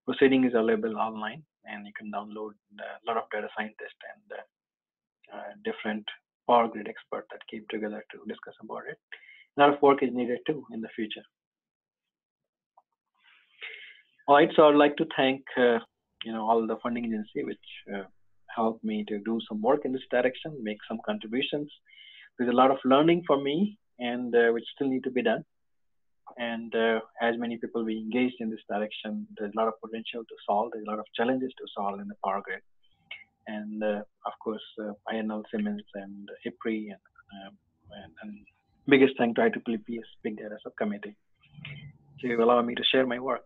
proceeding is available online, and you can download a lot of data scientists and different power grid experts that came together to discuss about it. A lot of work is needed too in the future. All right, so I'd like to thank you know, all the funding agency which helped me to do some work in this direction, make some contributions. There's a lot of learning for me, and which still need to be done. And as many people we engaged in this direction, there's a lot of potential to solve. There's a lot of challenges to solve in the power grid. And of course, INL, Siemens, and IPRI, and biggest thank to IEEE Big Data Subcommittee to allow me to share my work.